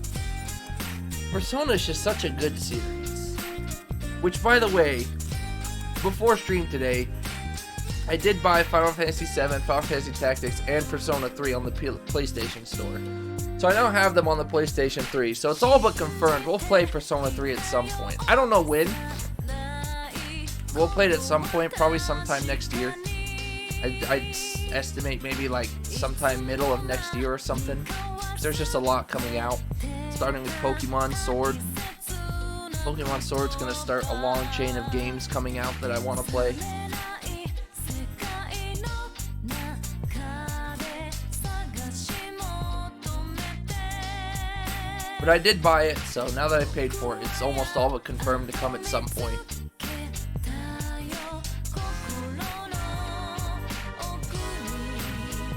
Persona is just such a good series. Which, by the way, before stream today, I did buy Final Fantasy VII, Final Fantasy Tactics, and Persona 3 on the PlayStation Store. So I now have them on the PlayStation 3, so it's all but confirmed. We'll play Persona 3 at some point. I don't know when. We'll play it at some point, probably sometime next year. I'd estimate maybe like sometime middle of next year or something. Because there's just a lot coming out. Starting with Pokemon Sword. Pokemon Sword's going to start a long chain of games coming out that I want to play. But I did buy it, so now that I paid for it, it's almost all but confirmed to come at some point.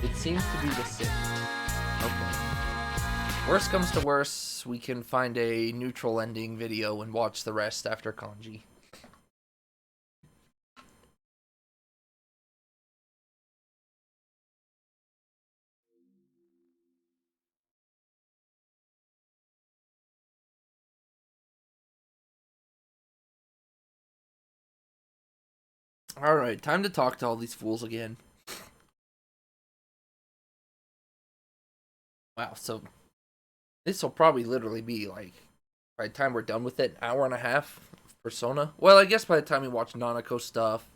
It seems to be the same. Okay. Worst comes to worst, we can find a neutral ending video and watch the rest after Kanji. Alright, time to talk to all these fools again. Wow, so this will probably literally be like, by the time we're done with it, an hour and a half of Persona. Well, I guess by the time we watch Nanako stuff,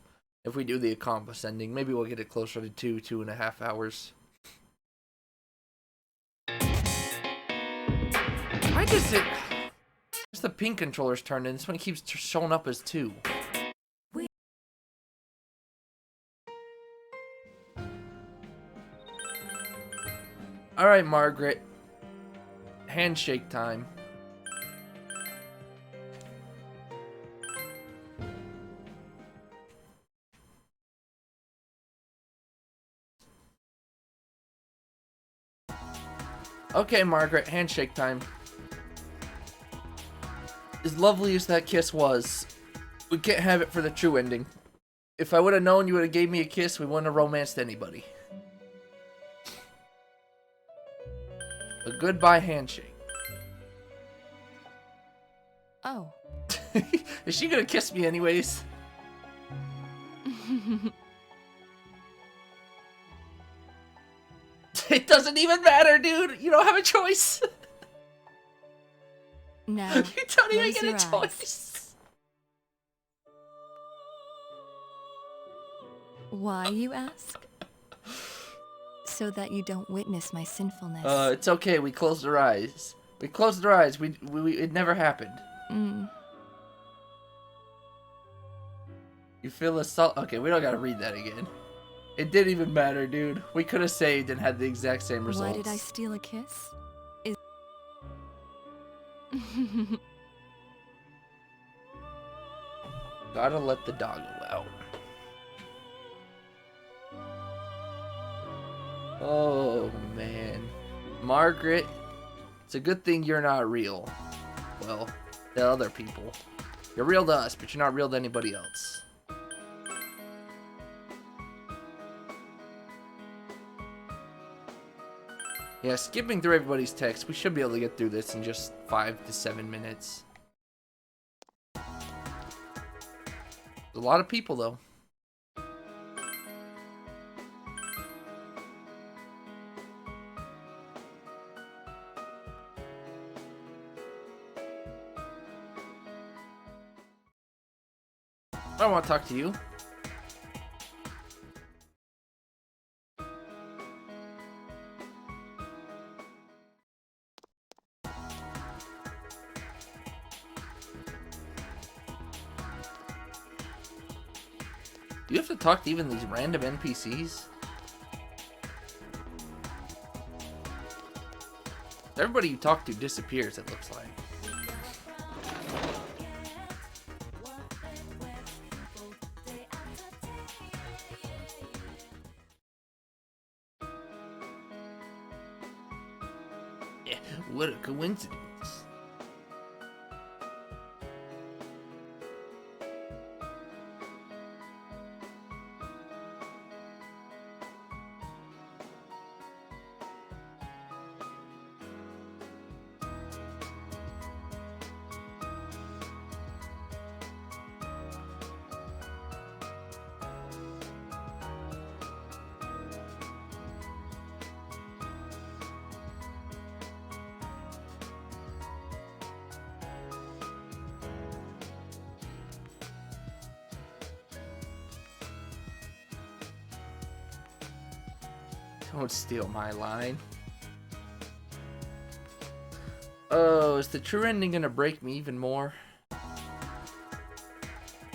if we do the Accomplice ending, maybe we'll get it closer to 2.5 hours. Why does it... It's the pink controller's turned in. This one keeps showing up as 2. Alright, Margaret. Handshake time. Okay, Margaret, handshake time. As lovely as that kiss was, we can't have it for the true ending. If I would have known you would have gave me a kiss, we wouldn't have romanced anybody. A goodbye handshake. Oh. Is she gonna kiss me anyways? It doesn't even matter, dude. You don't have a choice. Now, you don't even close get a your choice. Why, you ask? So that you don't witness my sinfulness. It's okay. We closed our eyes. We closed our eyes. It never happened. You feel assault. Okay, we don't gotta read that again. It didn't even matter, dude. We could have saved and had the exact same results. Why did I steal a kiss? Gotta let the doggo out. Oh, man. Margaret, it's a good thing you're not real. Well, to other people. You're real to us, but you're not real to anybody else. Yeah, skipping through everybody's text, we should be able to get through this in just 5 to 7 minutes. A lot of people, though. I don't want to talk to you. Do you have to talk to even these random NPCs? Everybody you talk to disappears, it looks like. Yeah, what a coincidence. Don't steal my line. Oh, is the true ending gonna break me even more?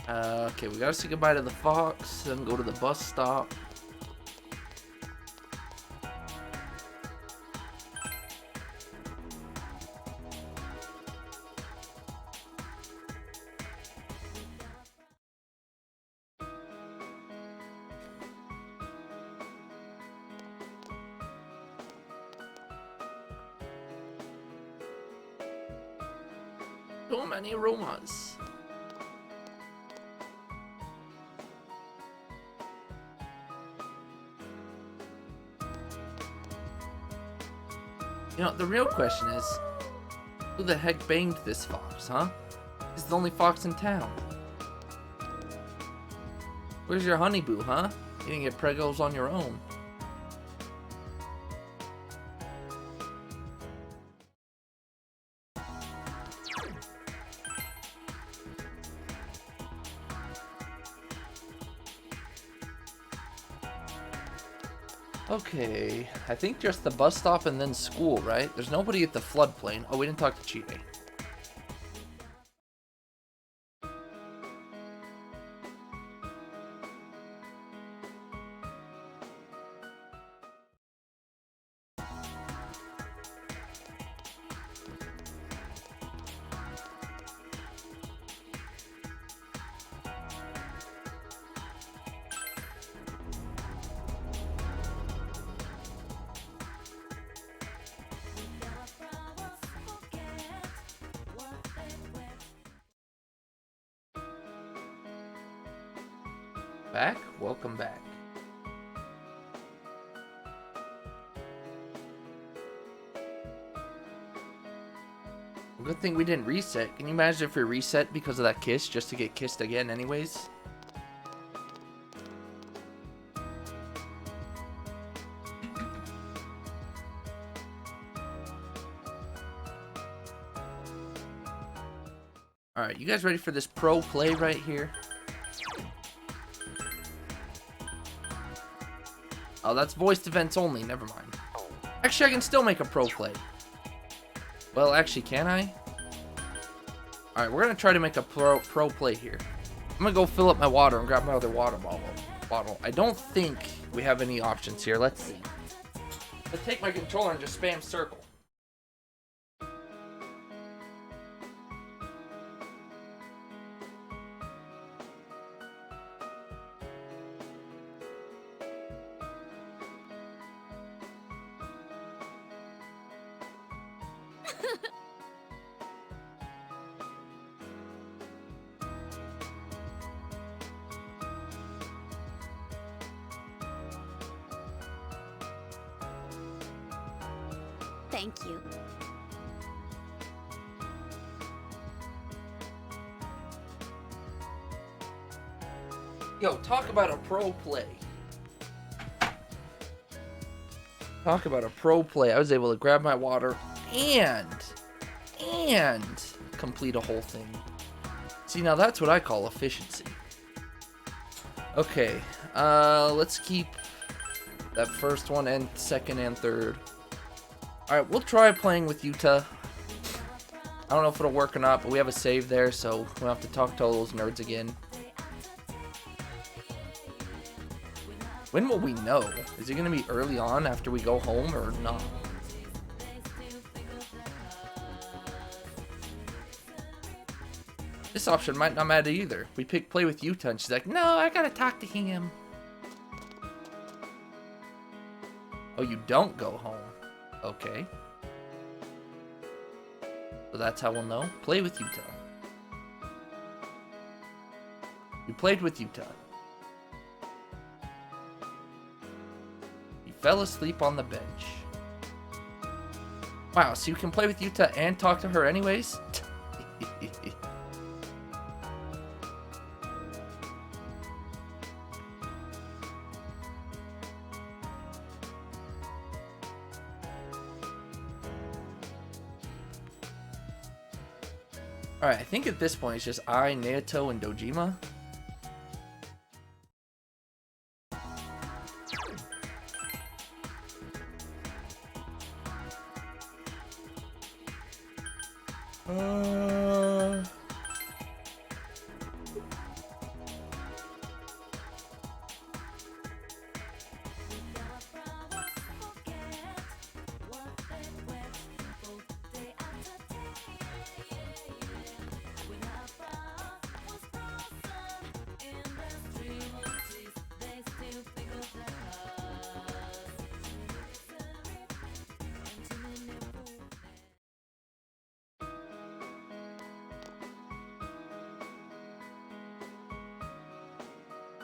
Okay, we gotta say goodbye to the fox, then go to the bus stop. So many rumors. You know, the real question is, who the heck banged this fox, huh? He's the only fox in town. Where's your honeyboo, huh? You didn't get pregos on your own. Okay, I think just the bus stop and then school, right? There's nobody at the floodplain. Oh, we didn't talk to Chie. Back? Welcome back. Good thing we didn't reset. Can you imagine if we reset because of that kiss just to get kissed again anyways? Alright, you guys ready for this pro play right here? Oh, that's voiced events only. Never mind. Actually, I can still make a pro play. Well, actually, can I? Alright, we're going to try to make a pro play here. I'm going to go fill up my water and grab my other water bottle. I don't think we have any options here. Let's see. Let's take my controller and just spam circle. Thank you. Yo, talk about a pro play. Talk about a pro play. I was able to grab my water and complete a whole thing. See, now that's what I call efficiency. Okay, let's keep that first one and second and third. Alright, we'll try playing with Yuta. I don't know if it'll work or not, but we have a save there, so we don't have to talk to all those nerds again. When will we know? Is it going to be early on after we go home or not? This option might not matter either. We pick play with Yuta and she's like, no, I gotta talk to him. Oh, you don't go home. Okay. So that's how we'll know. Play with Yuta. You played with Yuta. You fell asleep on the bench. Wow, so you can play with Yuta and talk to her anyways? Alright, I think at this point it's just I, Naoto, and Dojima.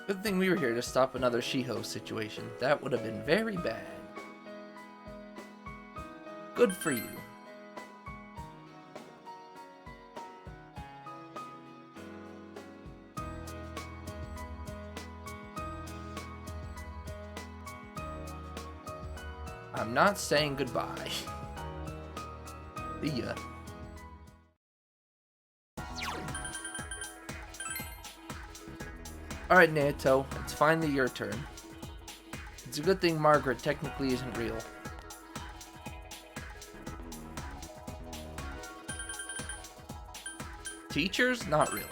Good thing we were here to stop another Shiho situation. That would have been very bad. Good for you. I'm not saying goodbye. See ya. Alright, Naoto, it's finally your turn. It's a good thing Margaret technically isn't real. Teachers? Not really.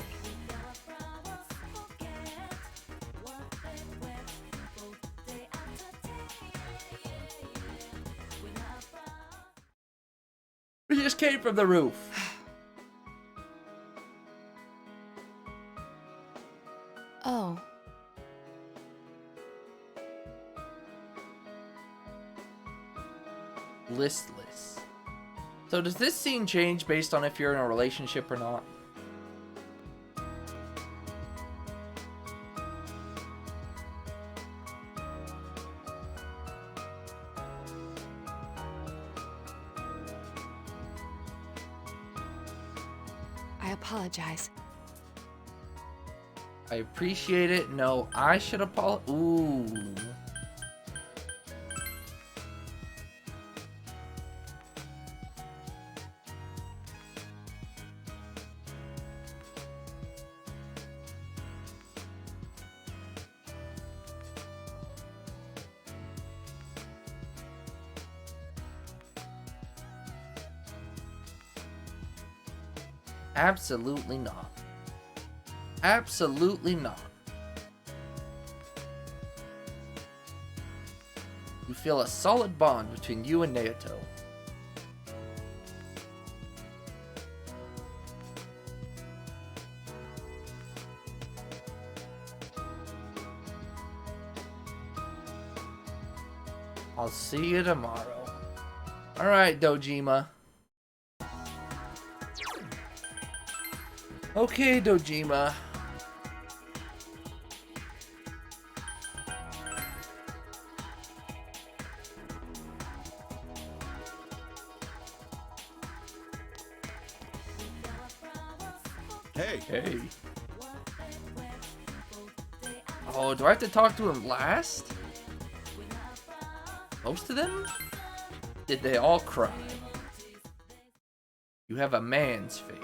We just came from the roof. Oh. Listless. So does this scene change based on if you're in a relationship or not? I apologize. I appreciate it. No, I should apologize. Ooh. Absolutely not. Absolutely not. You feel a solid bond between you and Naoto. I'll see you tomorrow. Alright, Dojima. Okay, Dojima. Hey, Hey. Oh, do I have to talk to him last? Most of them? Did they all cry? You have a man's face.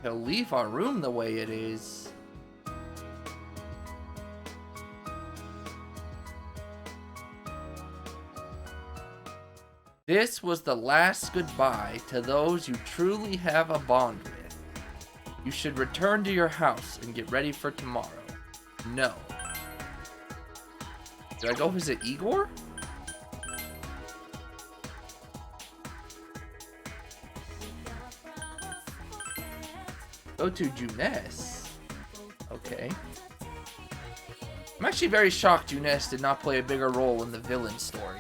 He'll leave our room the way it is. This was the last goodbye to those you truly have a bond with. You should return to your house and get ready for tomorrow. No. Did I go visit Igor? Go to Junes. Okay. I'm actually very shocked Junes did not play a bigger role in the villain story.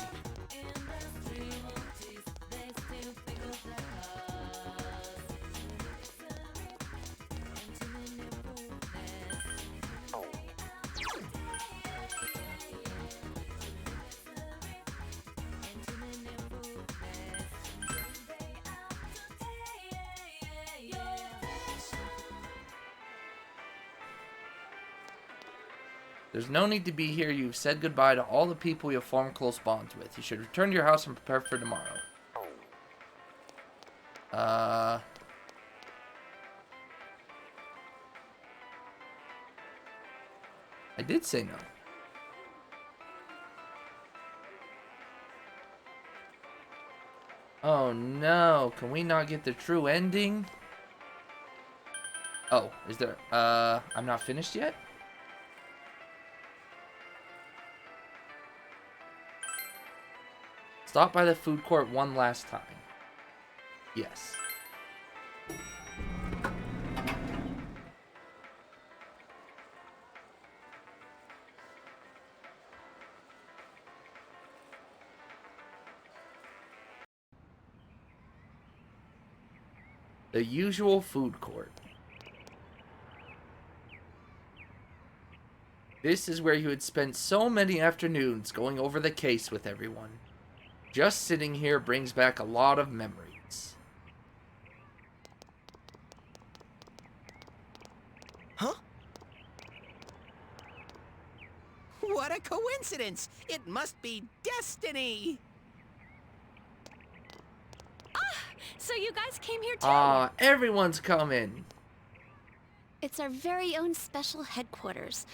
There's no need to be here. You've said goodbye to all the people you have formed close bonds with. You should return to your house and prepare for tomorrow. I did say no. Oh no, can we not get the true ending? Oh, is there, I'm not finished yet? Stop by the food court one last time. Yes. The usual food court. This is where you had spent so many afternoons going over the case with everyone. Just sitting here brings back a lot of memories. Huh? What a coincidence! It must be destiny! So you guys came here too? Ah, everyone's coming. It's our very own special headquarters.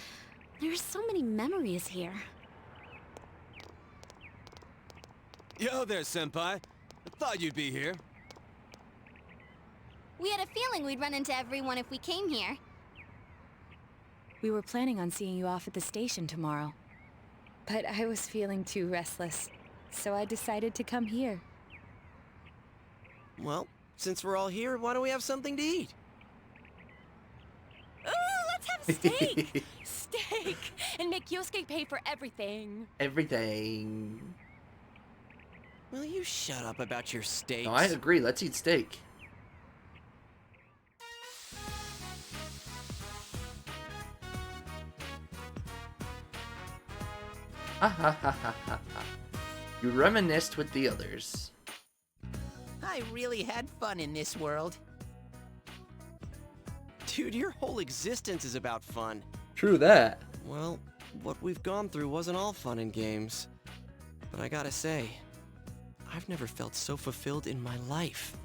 There are so many memories here. Yo there, Senpai. I thought you'd be here. We had a feeling we'd run into everyone if we came here. We were planning on seeing you off at the station tomorrow. But I was feeling too restless, so I decided to come here. Well, since we're all here, why don't we have something to eat? Ooh, let's have steak! Steak! And make Yosuke pay for everything. Everything. Will you shut up about your steaks? No, I agree. Let's eat steak. Ha ha ha ha ha ha. You reminisced with the others. I really had fun in this world. Dude, your whole existence is about fun. True that. Well, what we've gone through wasn't all fun and games. But I gotta say, I've never felt so fulfilled in my life.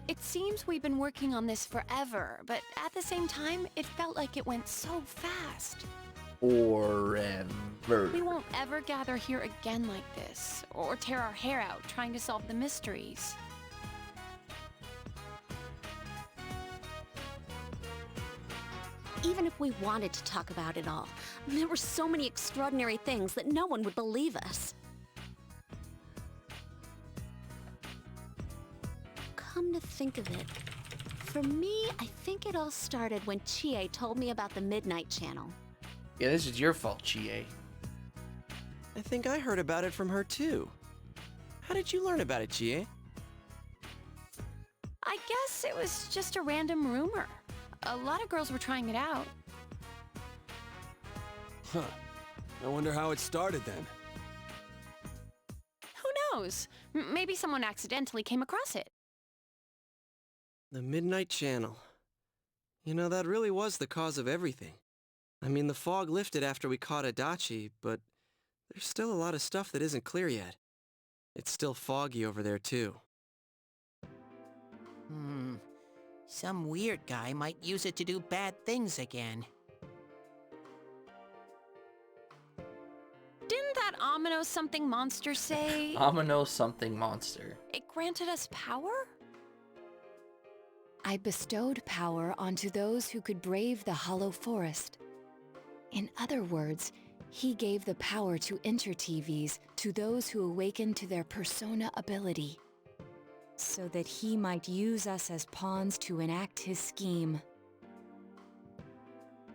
It seems we've been working on this forever, but at the same time, it felt like it went so fast. Forever. We won't ever gather here again like this, or tear our hair out trying to solve the mysteries. Even if we wanted to talk about it all, there were so many extraordinary things that no one would believe us. Come to think of it, for me, I think it all started when Chie told me about the Midnight Channel. Yeah, this is your fault, Chie. I think I heard about it from her too. How did you learn about it, Chie? I guess it was just a random rumor. A lot of girls were trying it out. Huh. I wonder how it started then. Who knows? Maybe someone accidentally came across it. The Midnight Channel. You know, that really was the cause of everything. I mean, the fog lifted after we caught Adachi, but there's still a lot of stuff that isn't clear yet. It's still foggy over there, too. Some weird guy might use it to do bad things again. Didn't that Amino something monster say Amino something monster. it granted us power? I bestowed power onto those who could brave the Hollow Forest. In other words, he gave the power to enter TVs to those who awakened to their persona ability, so that he might use us as pawns to enact his scheme.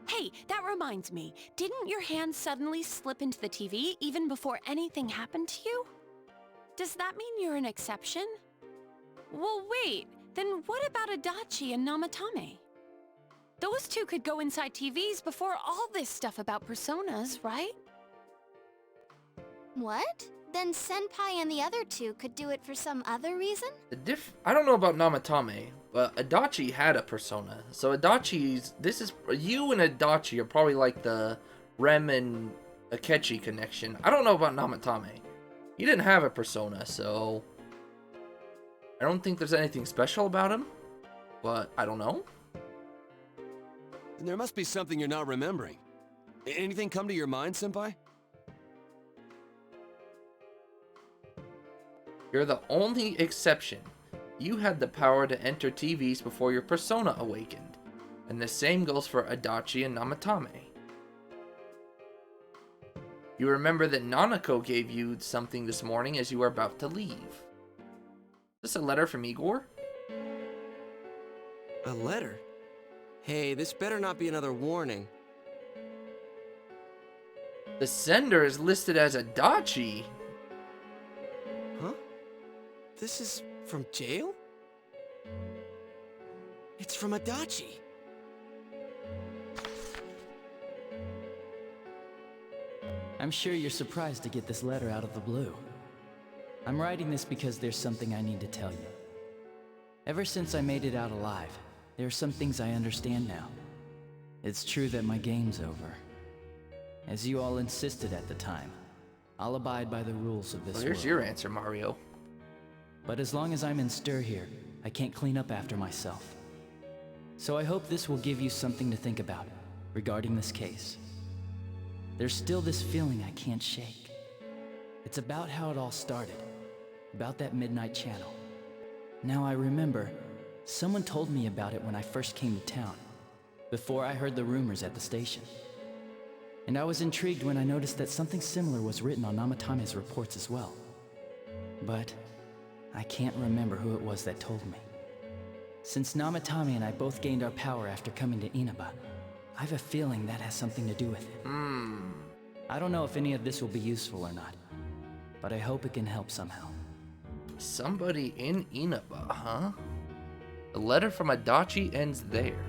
Hey, that reminds me. Didn't your hand suddenly slip into the TV even before anything happened to you? Does that mean you're an exception? Well, wait. Then what about Adachi and Namatame? Those two could go inside TVs before all this stuff about personas, right? What? Then Senpai and the other two could do it for some other reason? I don't know about Namatame, but Adachi had a persona. So you and Adachi are probably like the Rem and Akechi connection. I don't know about Namatame. He didn't have a persona, so I don't think there's anything special about him, but I don't know. Then there must be something you're not remembering. Anything come to your mind, Senpai? You're the only exception. You had the power to enter TVs before your persona awakened. And the same goes for Adachi and Namatame. You remember that Nanako gave you something this morning as you were about to leave. Is this a letter from Igor? A letter? Hey, this better not be another warning. The sender is listed as Adachi. Huh? This is from jail? It's from Adachi. I'm sure you're surprised to get this letter out of the blue. I'm writing this because there's something I need to tell you. Ever since I made it out alive, there are some things I understand now. It's true that my game's over. As you all insisted at the time, I'll abide by the rules of this Well, here's world. your answer, Mario. But as long as I'm in stir here, I can't clean up after myself. So I hope this will give you something to think about regarding this case. There's still this feeling I can't shake. It's about how it all started, about that Midnight Channel. Now I remember, someone told me about it when I first came to town, before I heard the rumors at the station. And I was intrigued when I noticed that something similar was written on Namatame's reports as well. But I can't remember who it was that told me. Since Namatame and I both gained our power after coming to Inaba, I have a feeling that has something to do with it. I don't know if any of this will be useful or not, but I hope it can help somehow. Somebody in Inaba, huh? The letter from Adachi ends there.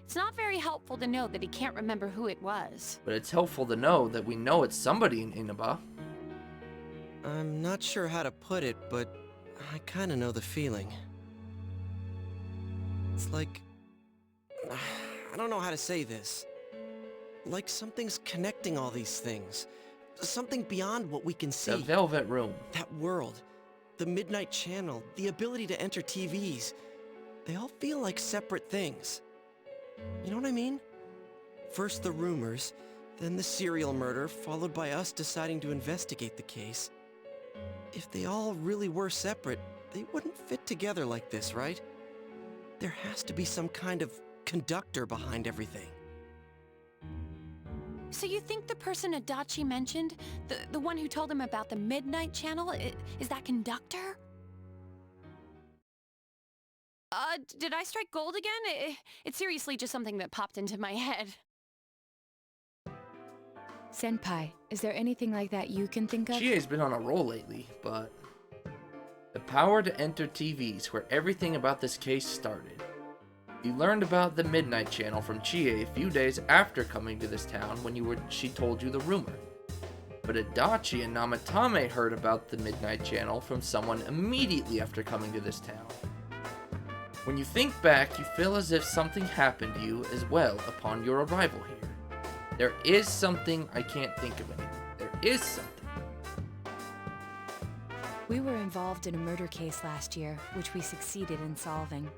It's not very helpful to know that he can't remember who it was. But it's helpful to know that we know it's somebody in Inaba. I'm not sure how to put it, but I kinda know the feeling. It's like... I don't know how to say this. Like something's connecting all these things. Something beyond what we can see. The Velvet Room. That world. The Midnight Channel. The ability to enter TVs. They all feel like separate things. You know what I mean? First the rumors, then the serial murder, followed by us deciding to investigate the case. If they all really were separate, they wouldn't fit together like this, right? There has to be some kind of conductor behind everything. So you think the person Adachi mentioned, the one who told him about the Midnight Channel, is that conductor? Did I strike gold again? It's seriously just something that popped into my head. Senpai, is there anything like that you can think of? Chie's been on a roll lately, but... The power to enter TVs, where everything about this case started. You learned about the Midnight Channel from Chie a few days after coming to this town when she told you the rumor. But Adachi and Namatame heard about the Midnight Channel from someone immediately after coming to this town. When you think back, you feel as if something happened to you as well upon your arrival here. There is something, I can't think of anything. There is something. We were involved in a murder case last year, which we succeeded in solving.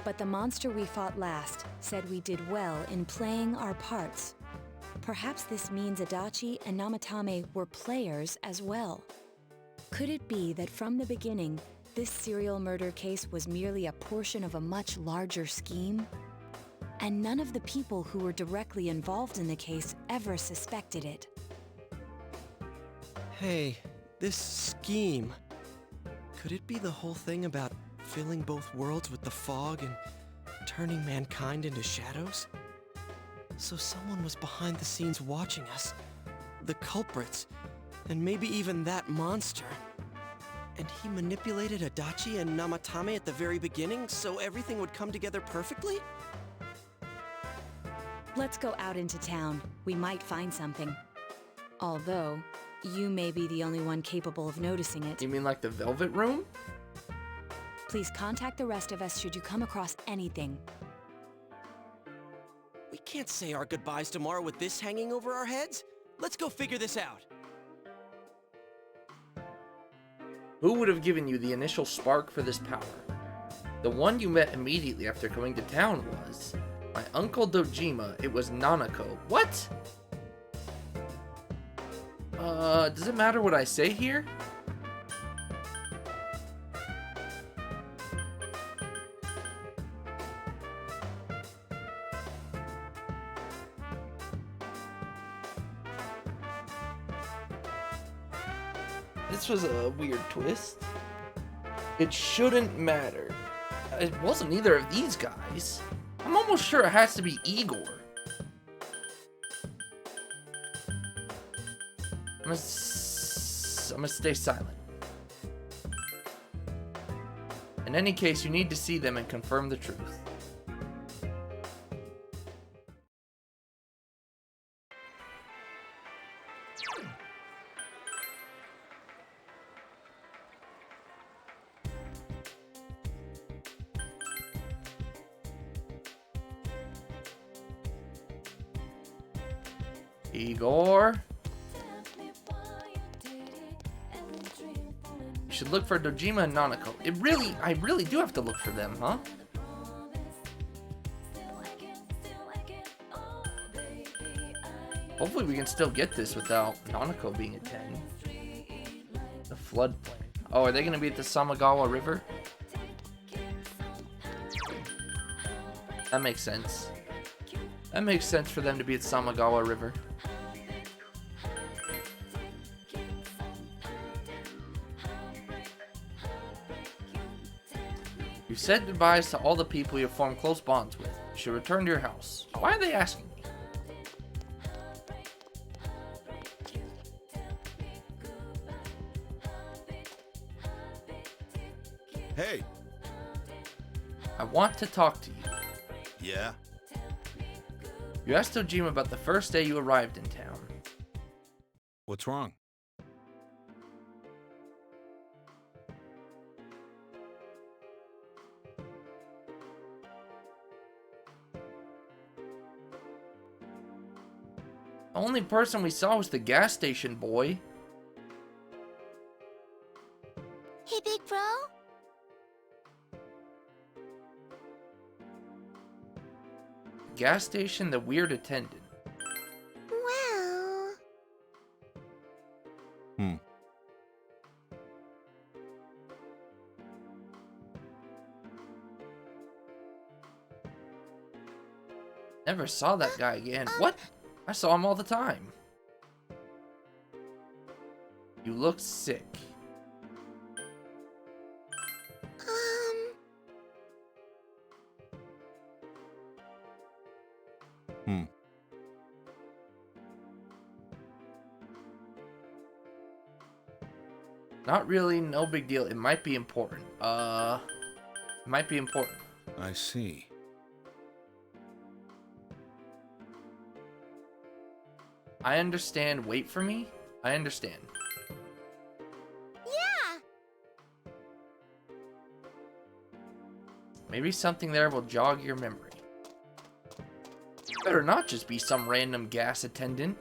But the monster we fought last said we did well in playing our parts. Perhaps this means Adachi and Namatame were players as well. Could it be that from the beginning, this serial murder case was merely a portion of a much larger scheme? And none of the people who were directly involved in the case ever suspected it. Hey, this scheme. Could it be the whole thing about filling both worlds with the fog and turning mankind into shadows? So someone was behind the scenes watching us. The culprits. And maybe even that monster. And he manipulated Adachi and Namatame at the very beginning so everything would come together perfectly? Let's go out into town. We might find something. Although, you may be the only one capable of noticing it. You mean like the Velvet Room? Please contact the rest of us should you come across anything. We can't say our goodbyes tomorrow with this hanging over our heads. Let's go figure this out. Who would have given you the initial spark for this power? The one you met immediately after coming to town was... my Uncle Dojima. It was Nanako. What? Does it matter what I say here? This was a weird twist. It shouldn't matter. It wasn't either of these guys. I'm almost sure it has to be Igor. I'm gonna stay silent. In any case, you need to see them and confirm the truth. Igor. You should look for Dojima and Nanako. I really do have to look for them, huh? Hopefully we can still get this without Nanako being a 10. The floodplain. Oh, are they gonna be at the Samagawa River? That makes sense. That makes sense for them to be at Samagawa River. You've said goodbyes to all the people you have formed close bonds with. You should return to your house. Why are they asking me? Hey! I want to talk to you. Yeah? You asked Dojima about the first day you arrived in town. What's wrong? The only person we saw was the gas station boy. Hey, big bro? Gas station, the weird attendant. Well... Never saw that guy again. What? I saw him all the time. You look sick. Not really, no big deal. It might be important. It might be important. I see. I understand. Wait for me. I understand. Yeah! Maybe something there will jog your memory. Better not just be some random gas attendant.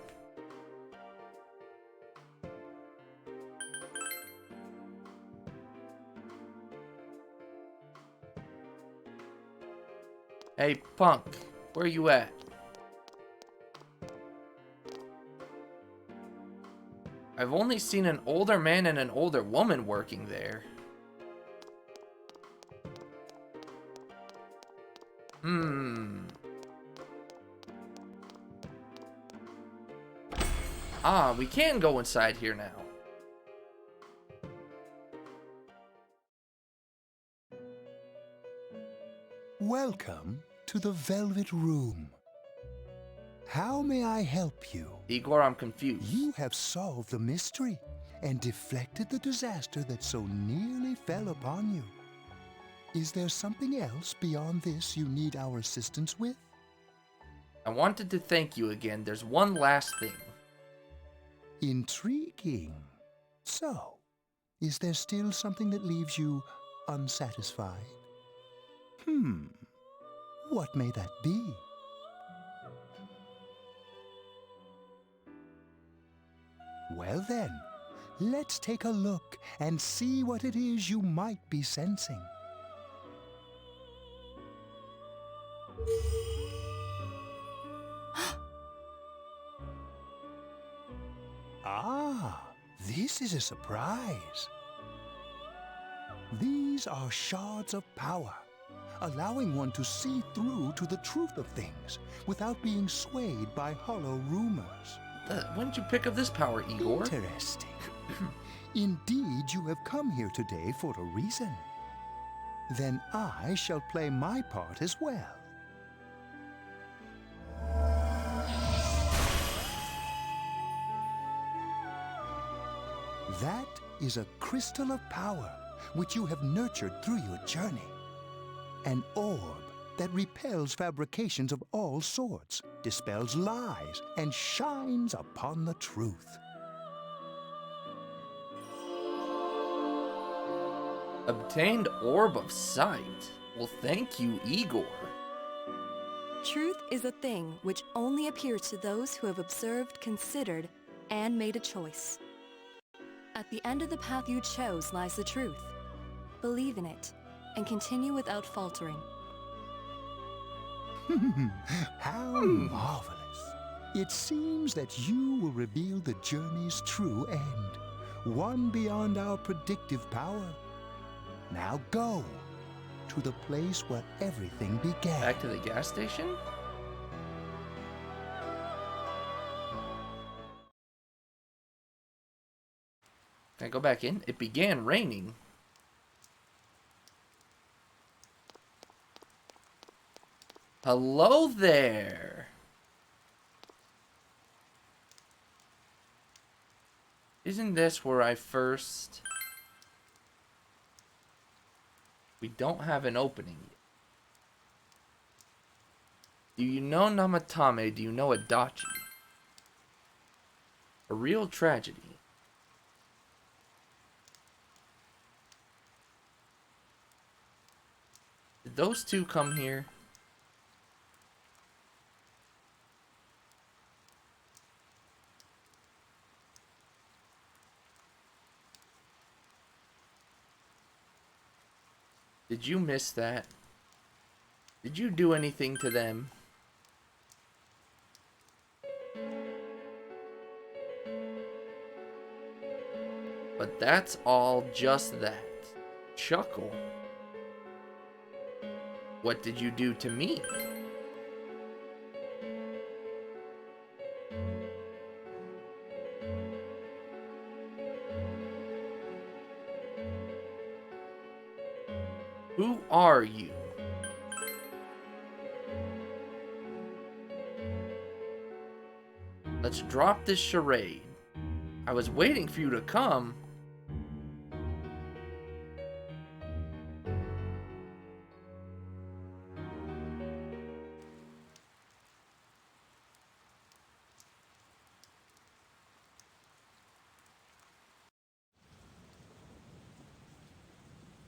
Hey, punk, where you at? I've only seen an older man and an older woman working there. Ah, we can go inside here now. Welcome to the Velvet Room. How may I help you? Igor, I'm confused. You have solved the mystery and deflected the disaster that so nearly fell upon you. Is there something else beyond this you need our assistance with? I wanted to thank you again. There's one last thing. Intriguing. So, is there still something that leaves you unsatisfied? What may that be? Well then, let's take a look and see what it is you might be sensing. Ah, this is a surprise. These are shards of power, allowing one to see through to the truth of things without being swayed by hollow rumors. When did you pick up this power, Igor? Interesting. Indeed, you have come here today for a reason. Then I shall play my part as well. That is a crystal of power, which you have nurtured through your journey. An orb that repels fabrications of all sorts, dispels lies, and shines upon the truth. Obtained Orb of Sight. Well, thank you, Igor. Truth is a thing which only appears to those who have observed, considered, and made a choice. At the end of the path you chose lies the truth. Believe in it, and continue without faltering. How marvelous. It seems that you will reveal the journey's true end, one beyond our predictive power. Now go to the place where everything began. Back to the gas station? Can I go back in? It began raining. Hello there. Isn't this where I first... We don't have an opening yet. Do you know Namatame? Do you know Adachi? A real tragedy. Did those two come here? Did you miss that? Did you do anything to them? But that's all just that. Chuckle. What did you do to me? Who are you? Let's drop this charade. I was waiting for you to come.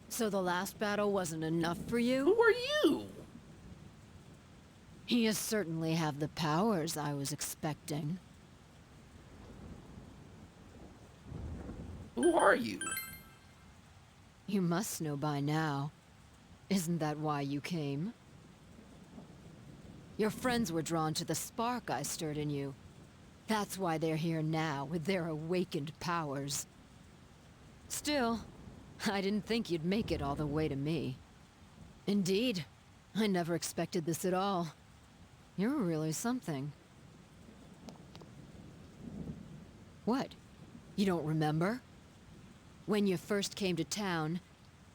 So the last battle wasn't enough for you? Who are you? You certainly have the powers I was expecting. Who are you? You must know by now. Isn't that why you came? Your friends were drawn to the spark I stirred in you. That's why they're here now, with their awakened powers. Still, I didn't think you'd make it all the way to me. Indeed, I never expected this at all. You're really something. What? You don't remember? When you first came to town,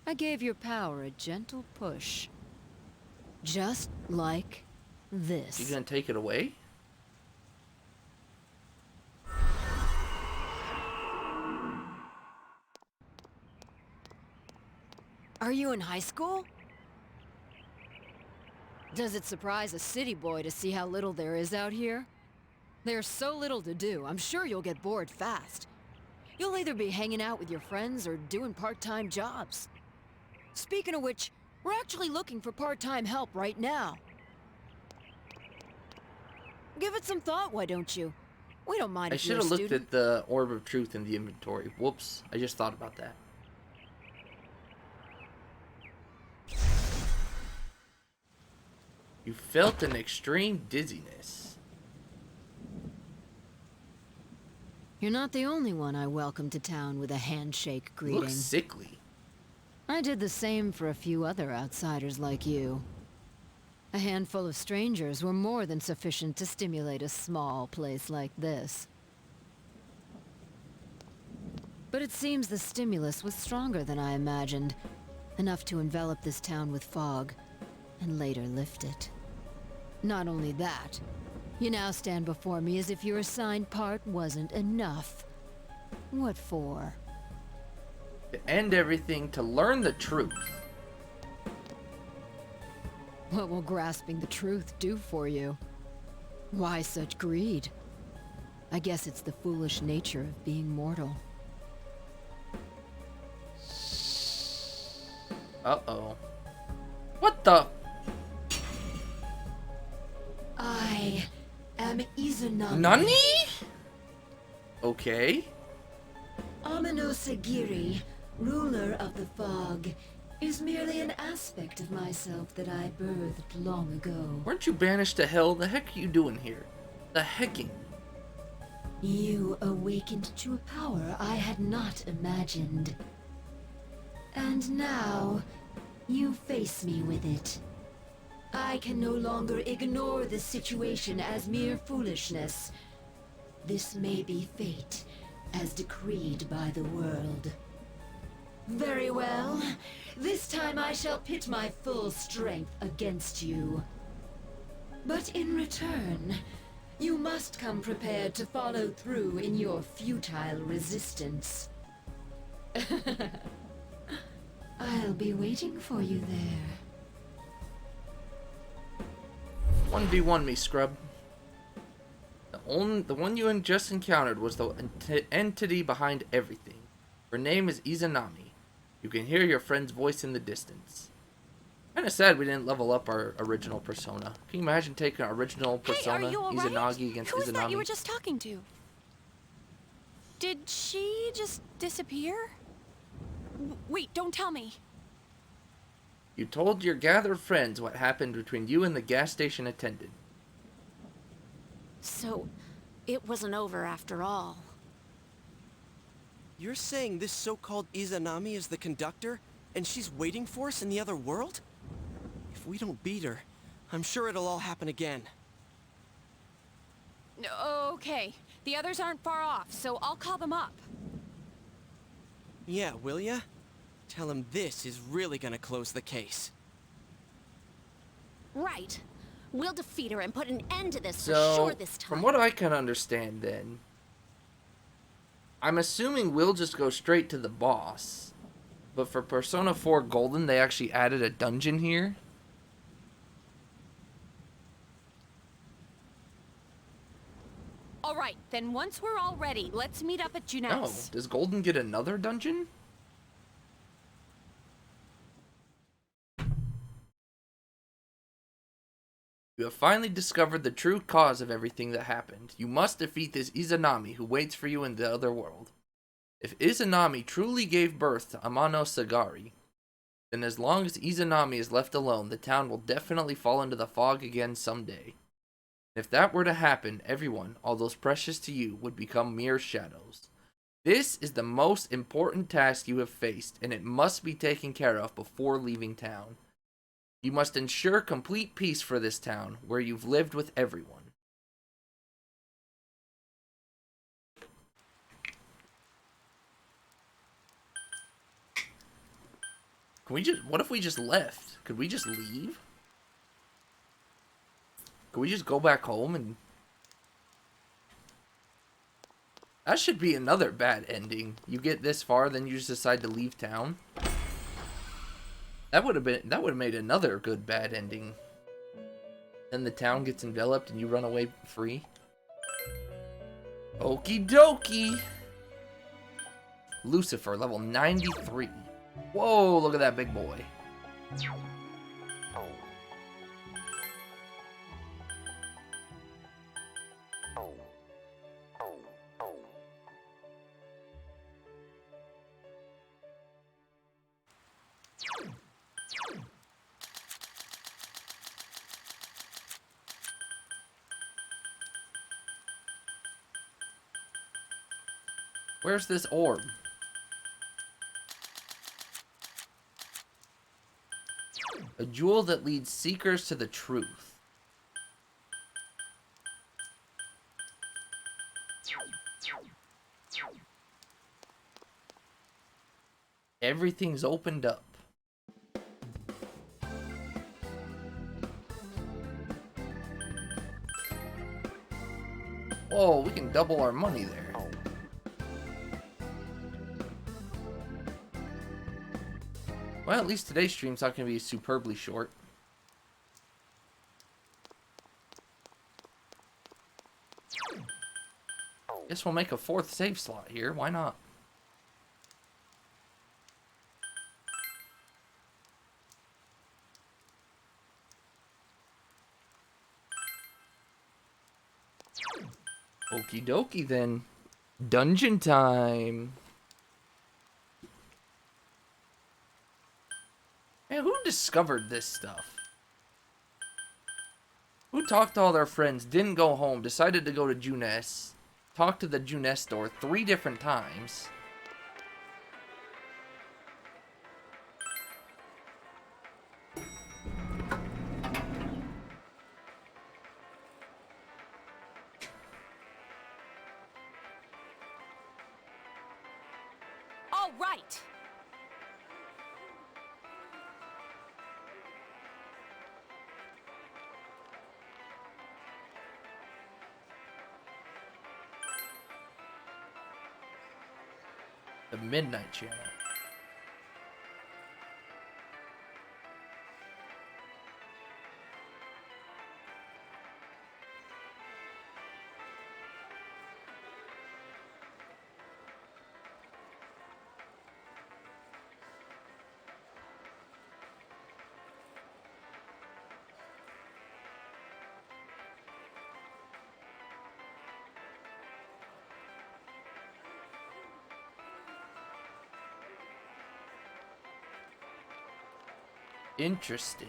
I gave your power a gentle push. Just like this. You gonna take it away? Are you in high school? Does it surprise a city boy to see how little there is out here? There's so little to do, I'm sure you'll get bored fast. You'll either be hanging out with your friends or doing part-time jobs. Speaking of which, we're actually looking for part-time help right now. Give it some thought, why don't you? We don't mind I if you're a should have looked student. at the Orb of Truth in the inventory. Whoops, I just thought about that. You felt an extreme dizziness. You're not the only one I welcomed to town with a handshake You greeting. look sickly. I did the same for a few other outsiders like you. A handful of strangers were more than sufficient to stimulate a small place like this. But it seems the stimulus was stronger than I imagined. Enough to envelop this town with fog, and later lift it. Not only that, you now stand before me as if your assigned part wasn't enough. What for? To end everything, to learn the truth. What will grasping the truth do for you? Why such greed? I guess it's the foolish nature of being mortal. Uh-oh. What the? I am Izanami. Nani? Okay. Amino-Sagiri, ruler of the fog, is merely an aspect of myself that I birthed long ago. Weren't you banished to hell? The heck are you doing here? The hecking. You awakened to a power I had not imagined. And now, you face me with it. I can no longer ignore this situation as mere foolishness. This may be fate, as decreed by the world. Very well. This time I shall pit my full strength against you. But in return, you must come prepared to follow through in your futile resistance. I'll be waiting for you there. 1v1 me, scrub. The one you just encountered was the entity behind everything. Her name is Izanami. You can hear your friend's voice in the distance. Kinda sad we didn't level up our original persona. Can you imagine taking our original persona, hey, are you all Izanagi, right? against Who's Izanami? that you were just talking to? Did she just disappear? Wait, don't tell me. You told your gathered friends what happened between you and the gas station attendant. So, it wasn't over after all. You're saying this so-called Izanami is the conductor, and she's waiting for us in the other world? If we don't beat her, I'm sure it'll all happen again. Okay, the others aren't far off, so I'll call them up. Yeah, will ya? Tell him this is really gonna close the case. Right. We'll defeat her and put an end to this for So, sure this time. from what I can understand then, I'm assuming we'll just go straight to the boss. But for Persona 4 Golden, they actually added a dungeon here. Alright, then once we're all ready, let's meet up at No, Junette's. does Golden get another dungeon? You have finally discovered the true cause of everything that happened. You must defeat this Izanami who waits for you in the other world. If Izanami truly gave birth to Amano-Sagari, then as long as Izanami is left alone, the town will definitely fall into the fog again someday. If that were to happen, everyone, all those precious to you, would become mere shadows. This is the most important task you have faced, and it must be taken care of before leaving town. You must ensure complete peace for this town, where you've lived with everyone. What if we just left? Could we just leave? Could we just go back home and... That should be another bad ending. You get this far, then you just decide to leave town. That would have made another good bad ending. Then the town gets enveloped and you run away free. Okie dokie. Lucifer, level 93. Whoa, look at that big boy. Where's this orb? A jewel that leads seekers to the truth. Everything's opened up. Oh, we can double our money there. Well, at least today's stream's not going to be superbly short. Guess we'll make a 4th save slot here. Why not? Okie dokie then. Dungeon time. Man, who discovered this stuff? Who talked to all their friends, didn't go home, decided to go to Junes, talked to the Junes store 3 different times. All right. The Midnight Channel. Interesting.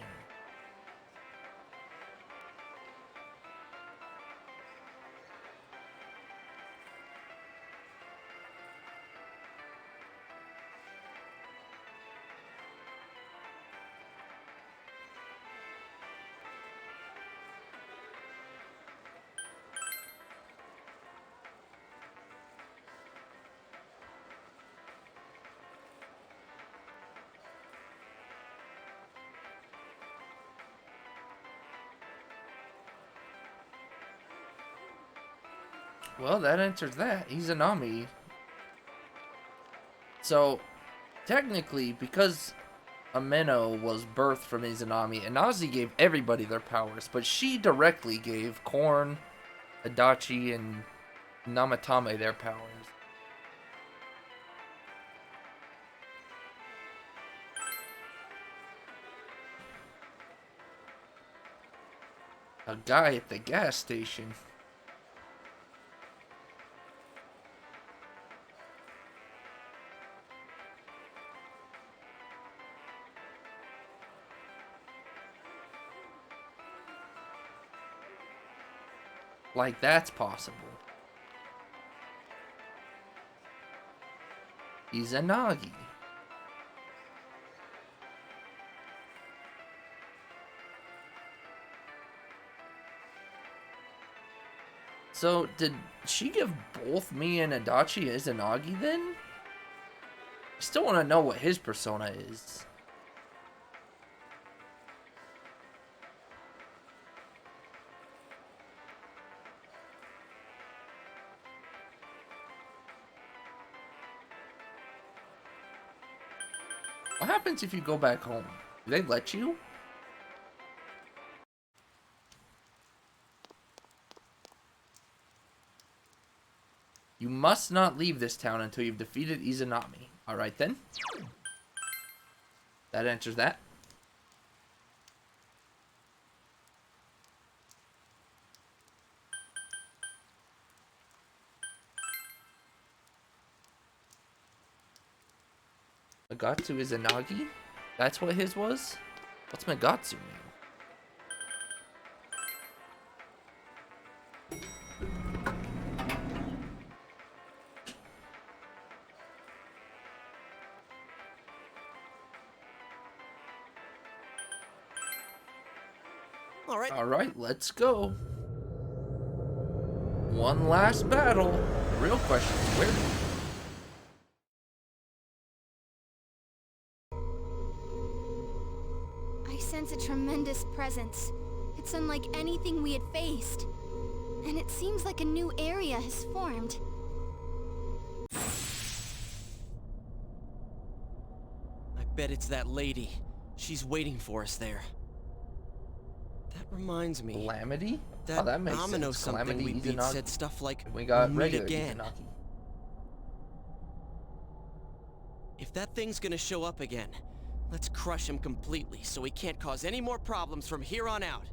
Well, that answers that. Izanami. So, technically, because Ameno was birthed from Izanami, Inazi gave everybody their powers, but she directly gave Korn, Adachi, and Namatame their powers. A guy at the gas station. Like, that's possible. Izanagi. So, did she give both me and Adachi Izanagi then? I still want to know what his persona is. What happens if you go back home? Do they let you? You must not leave this town until you've defeated Izanami. Alright then. That answers that. Megatsu Izanagi? That's what his was? What's Megatsu mean? Alright, let's go. One last battle. The real question is where? I sense a tremendous presence. It's unlike anything we had faced. And it seems like a new area has formed. I bet it's that lady. She's waiting for us there. That reminds me. Calamity? That Oh, that makes Amino sense. something Calamity we beat Izanagi. said stuff like, We got "We'll meet regular again." Izanagi. If that thing's gonna show up again, let's crush him completely so he can't cause any more problems from here on out.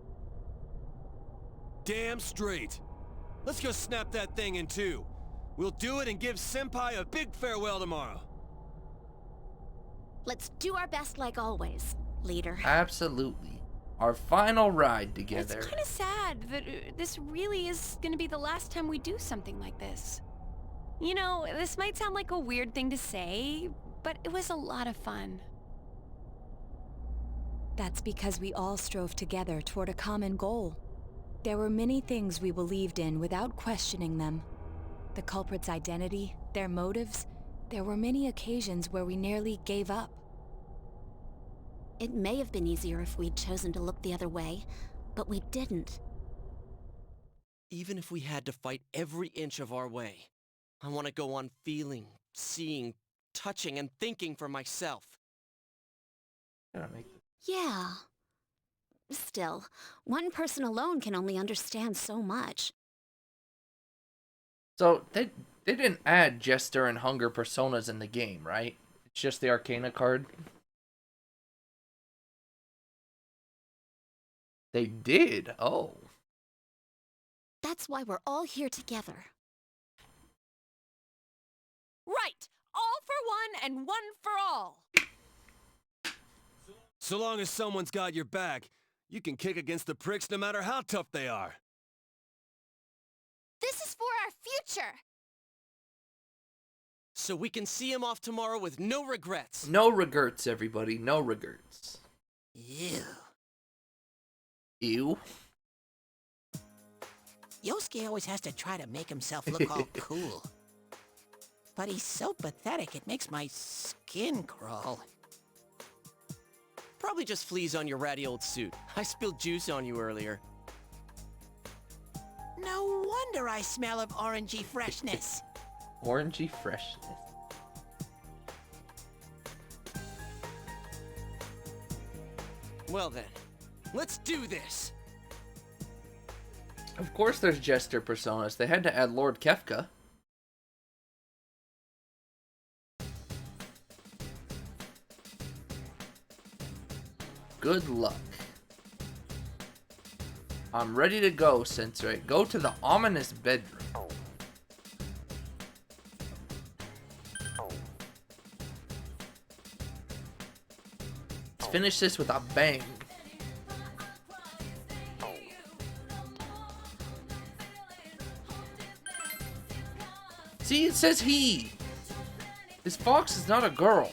Damn straight. Let's go snap that thing in two. We'll do it and give Senpai a big farewell tomorrow. Let's do our best like always, leader. Absolutely. Our final ride It's together. kind of sad that this really is going to be the last time we do something like this. You know, this might sound like a weird thing to say, but it was a lot of fun. That's because we all strove together toward a common goal. There were many things we believed in without questioning them. The culprit's identity, their motives. There were many occasions where we nearly gave up. It may have been easier if we'd chosen to look the other way, but we didn't. Even if we had to fight every inch of our way, I want to go on feeling, seeing, touching, and thinking for myself. Yeah. Still, one person alone can only understand so much. So they didn't add Jester and Hunger personas in the game, right? It's just the Arcana card. They did. Oh. That's why we're all here together. Right! All for one and one for all! So long as someone's got your back, you can kick against the pricks no matter how tough they are. This is for our future. So we can see him off tomorrow with no regrets. No regrets, everybody. No regrets. Ew. Ew. Yosuke always has to try to make himself look all cool. But he's so pathetic, it makes my skin crawl. Probably just fleas on your ratty old suit. I spilled juice on you earlier. No wonder I smell of orangey freshness. Orangey freshness. Well then, let's do this! Of course there's Jester personas. They had to add Lord Kefka. Good luck. I'm ready to go, Sensei. Go to the ominous bedroom. Let's finish this with a bang. See, it says he. This fox is not a girl.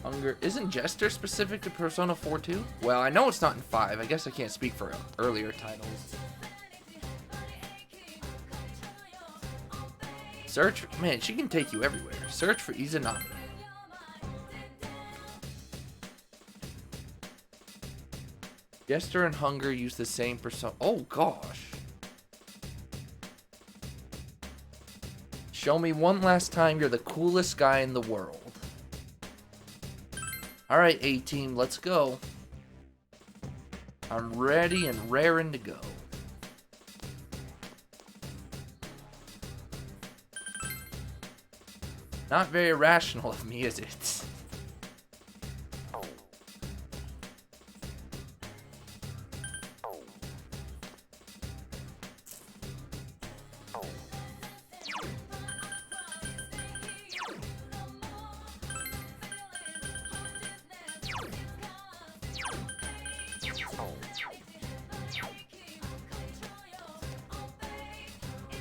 Hunger. Isn't Jester specific to Persona 4 too? Well, I know it's not in 5. I guess I can't speak for earlier titles. Search. Man, she can take you everywhere. Search for Izanami. Jester and Hunger use the same persona. Oh gosh. Show me one last time you're the coolest guy in the world. Alright, A-Team, let's go. I'm ready and raring to go. Not very rational of me, is it?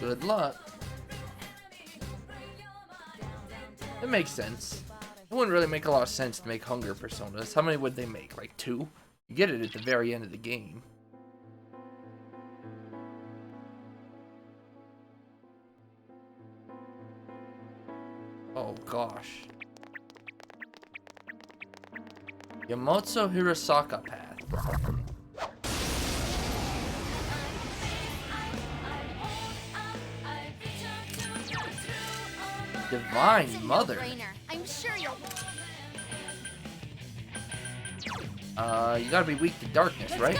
Good luck. It makes sense. It wouldn't really make a lot of sense to make hunger personas. How many would they make? Like 2? You get it at the very end of the game. Oh gosh. Yamotsu Hirosaka path. Divine Mother. I'm sure you'll. You gotta be weak to darkness, right?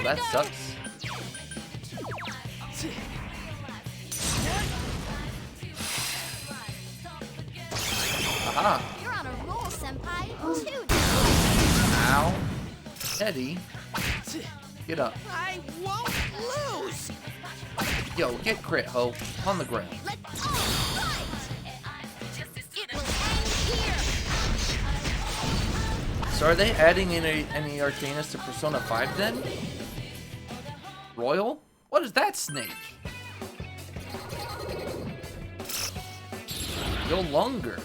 That sucks. Aha. You're on a roll, Senpai. 2 Ow. Teddy. Get up. I won't lose! Yo, get crit, ho. On the ground. Let's all fight! It will end here! So are they adding any Arcanas to Persona 5 then? Royal? What is that snake? Yolunger.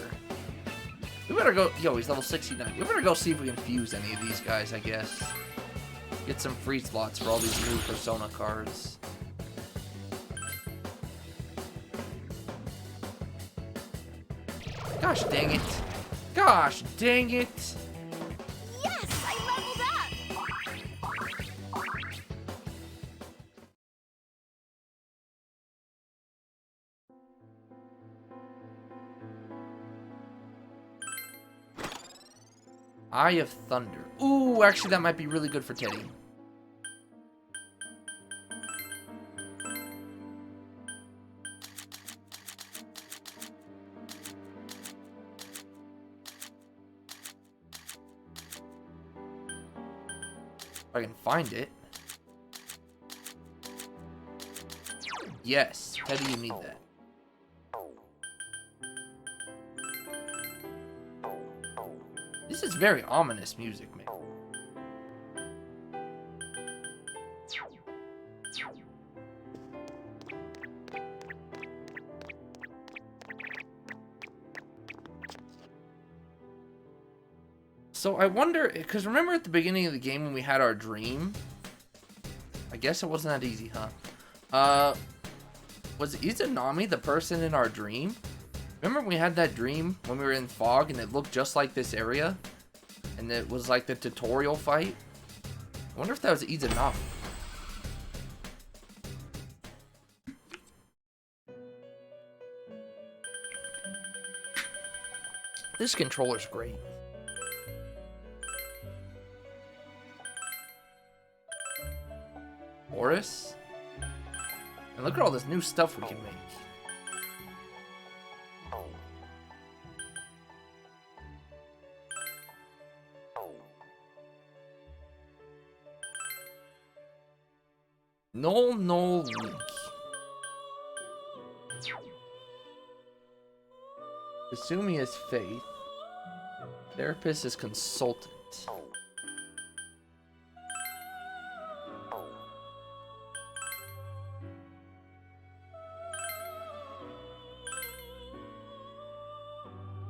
We better go. Yo, he's level 69. We better go see if we can fuse any of these guys, I guess. Get some free slots for all these new Persona cards. Gosh dang it. Gosh dang it. Yes, I leveled up! Eye of Thunder. Ooh, actually that might be really good for Teddy. If I can find it. Yes, Teddy, you need that. This is very ominous music, man. So I wonder, because remember at the beginning of the game when we had our dream? I guess it wasn't that easy, huh? Was Izanami the person in our dream? Remember when we had that dream when we were in fog and it looked just like this area? And it was like the tutorial fight? I wonder if that was Izanami. This controller's great. Horus? And look at all this new stuff we can make. No Link. Kasumi is Faith. Therapist is Consultant.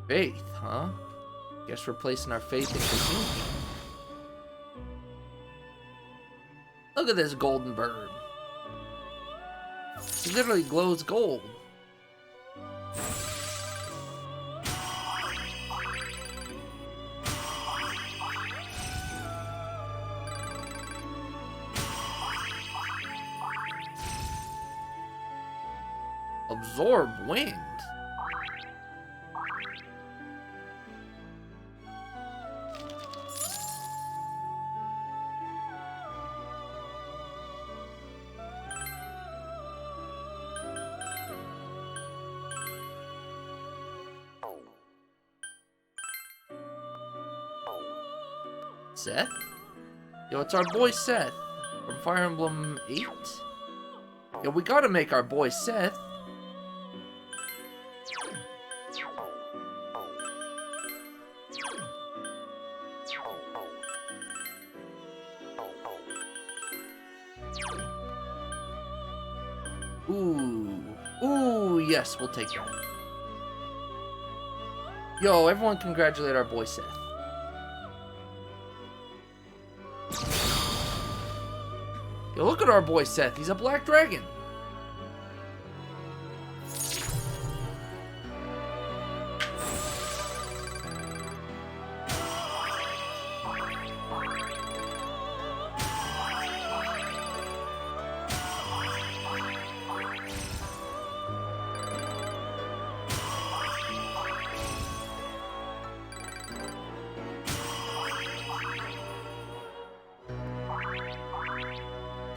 Faith, huh? Guess we're placing our faith in Kasumi. Look at this golden bird. He literally glows gold. Absorb wind. Seth? Yo, it's our boy Seth from Fire Emblem 8. Yo, we gotta make our boy Seth. Ooh. Ooh, yes, we'll take that. Yo, everyone congratulate our boy Seth. Yo, look at our boy Seth. He's a black dragon.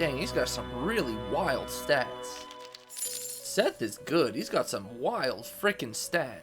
Dang, he's got some really wild stats. Seth is good. He's got some wild freaking stats.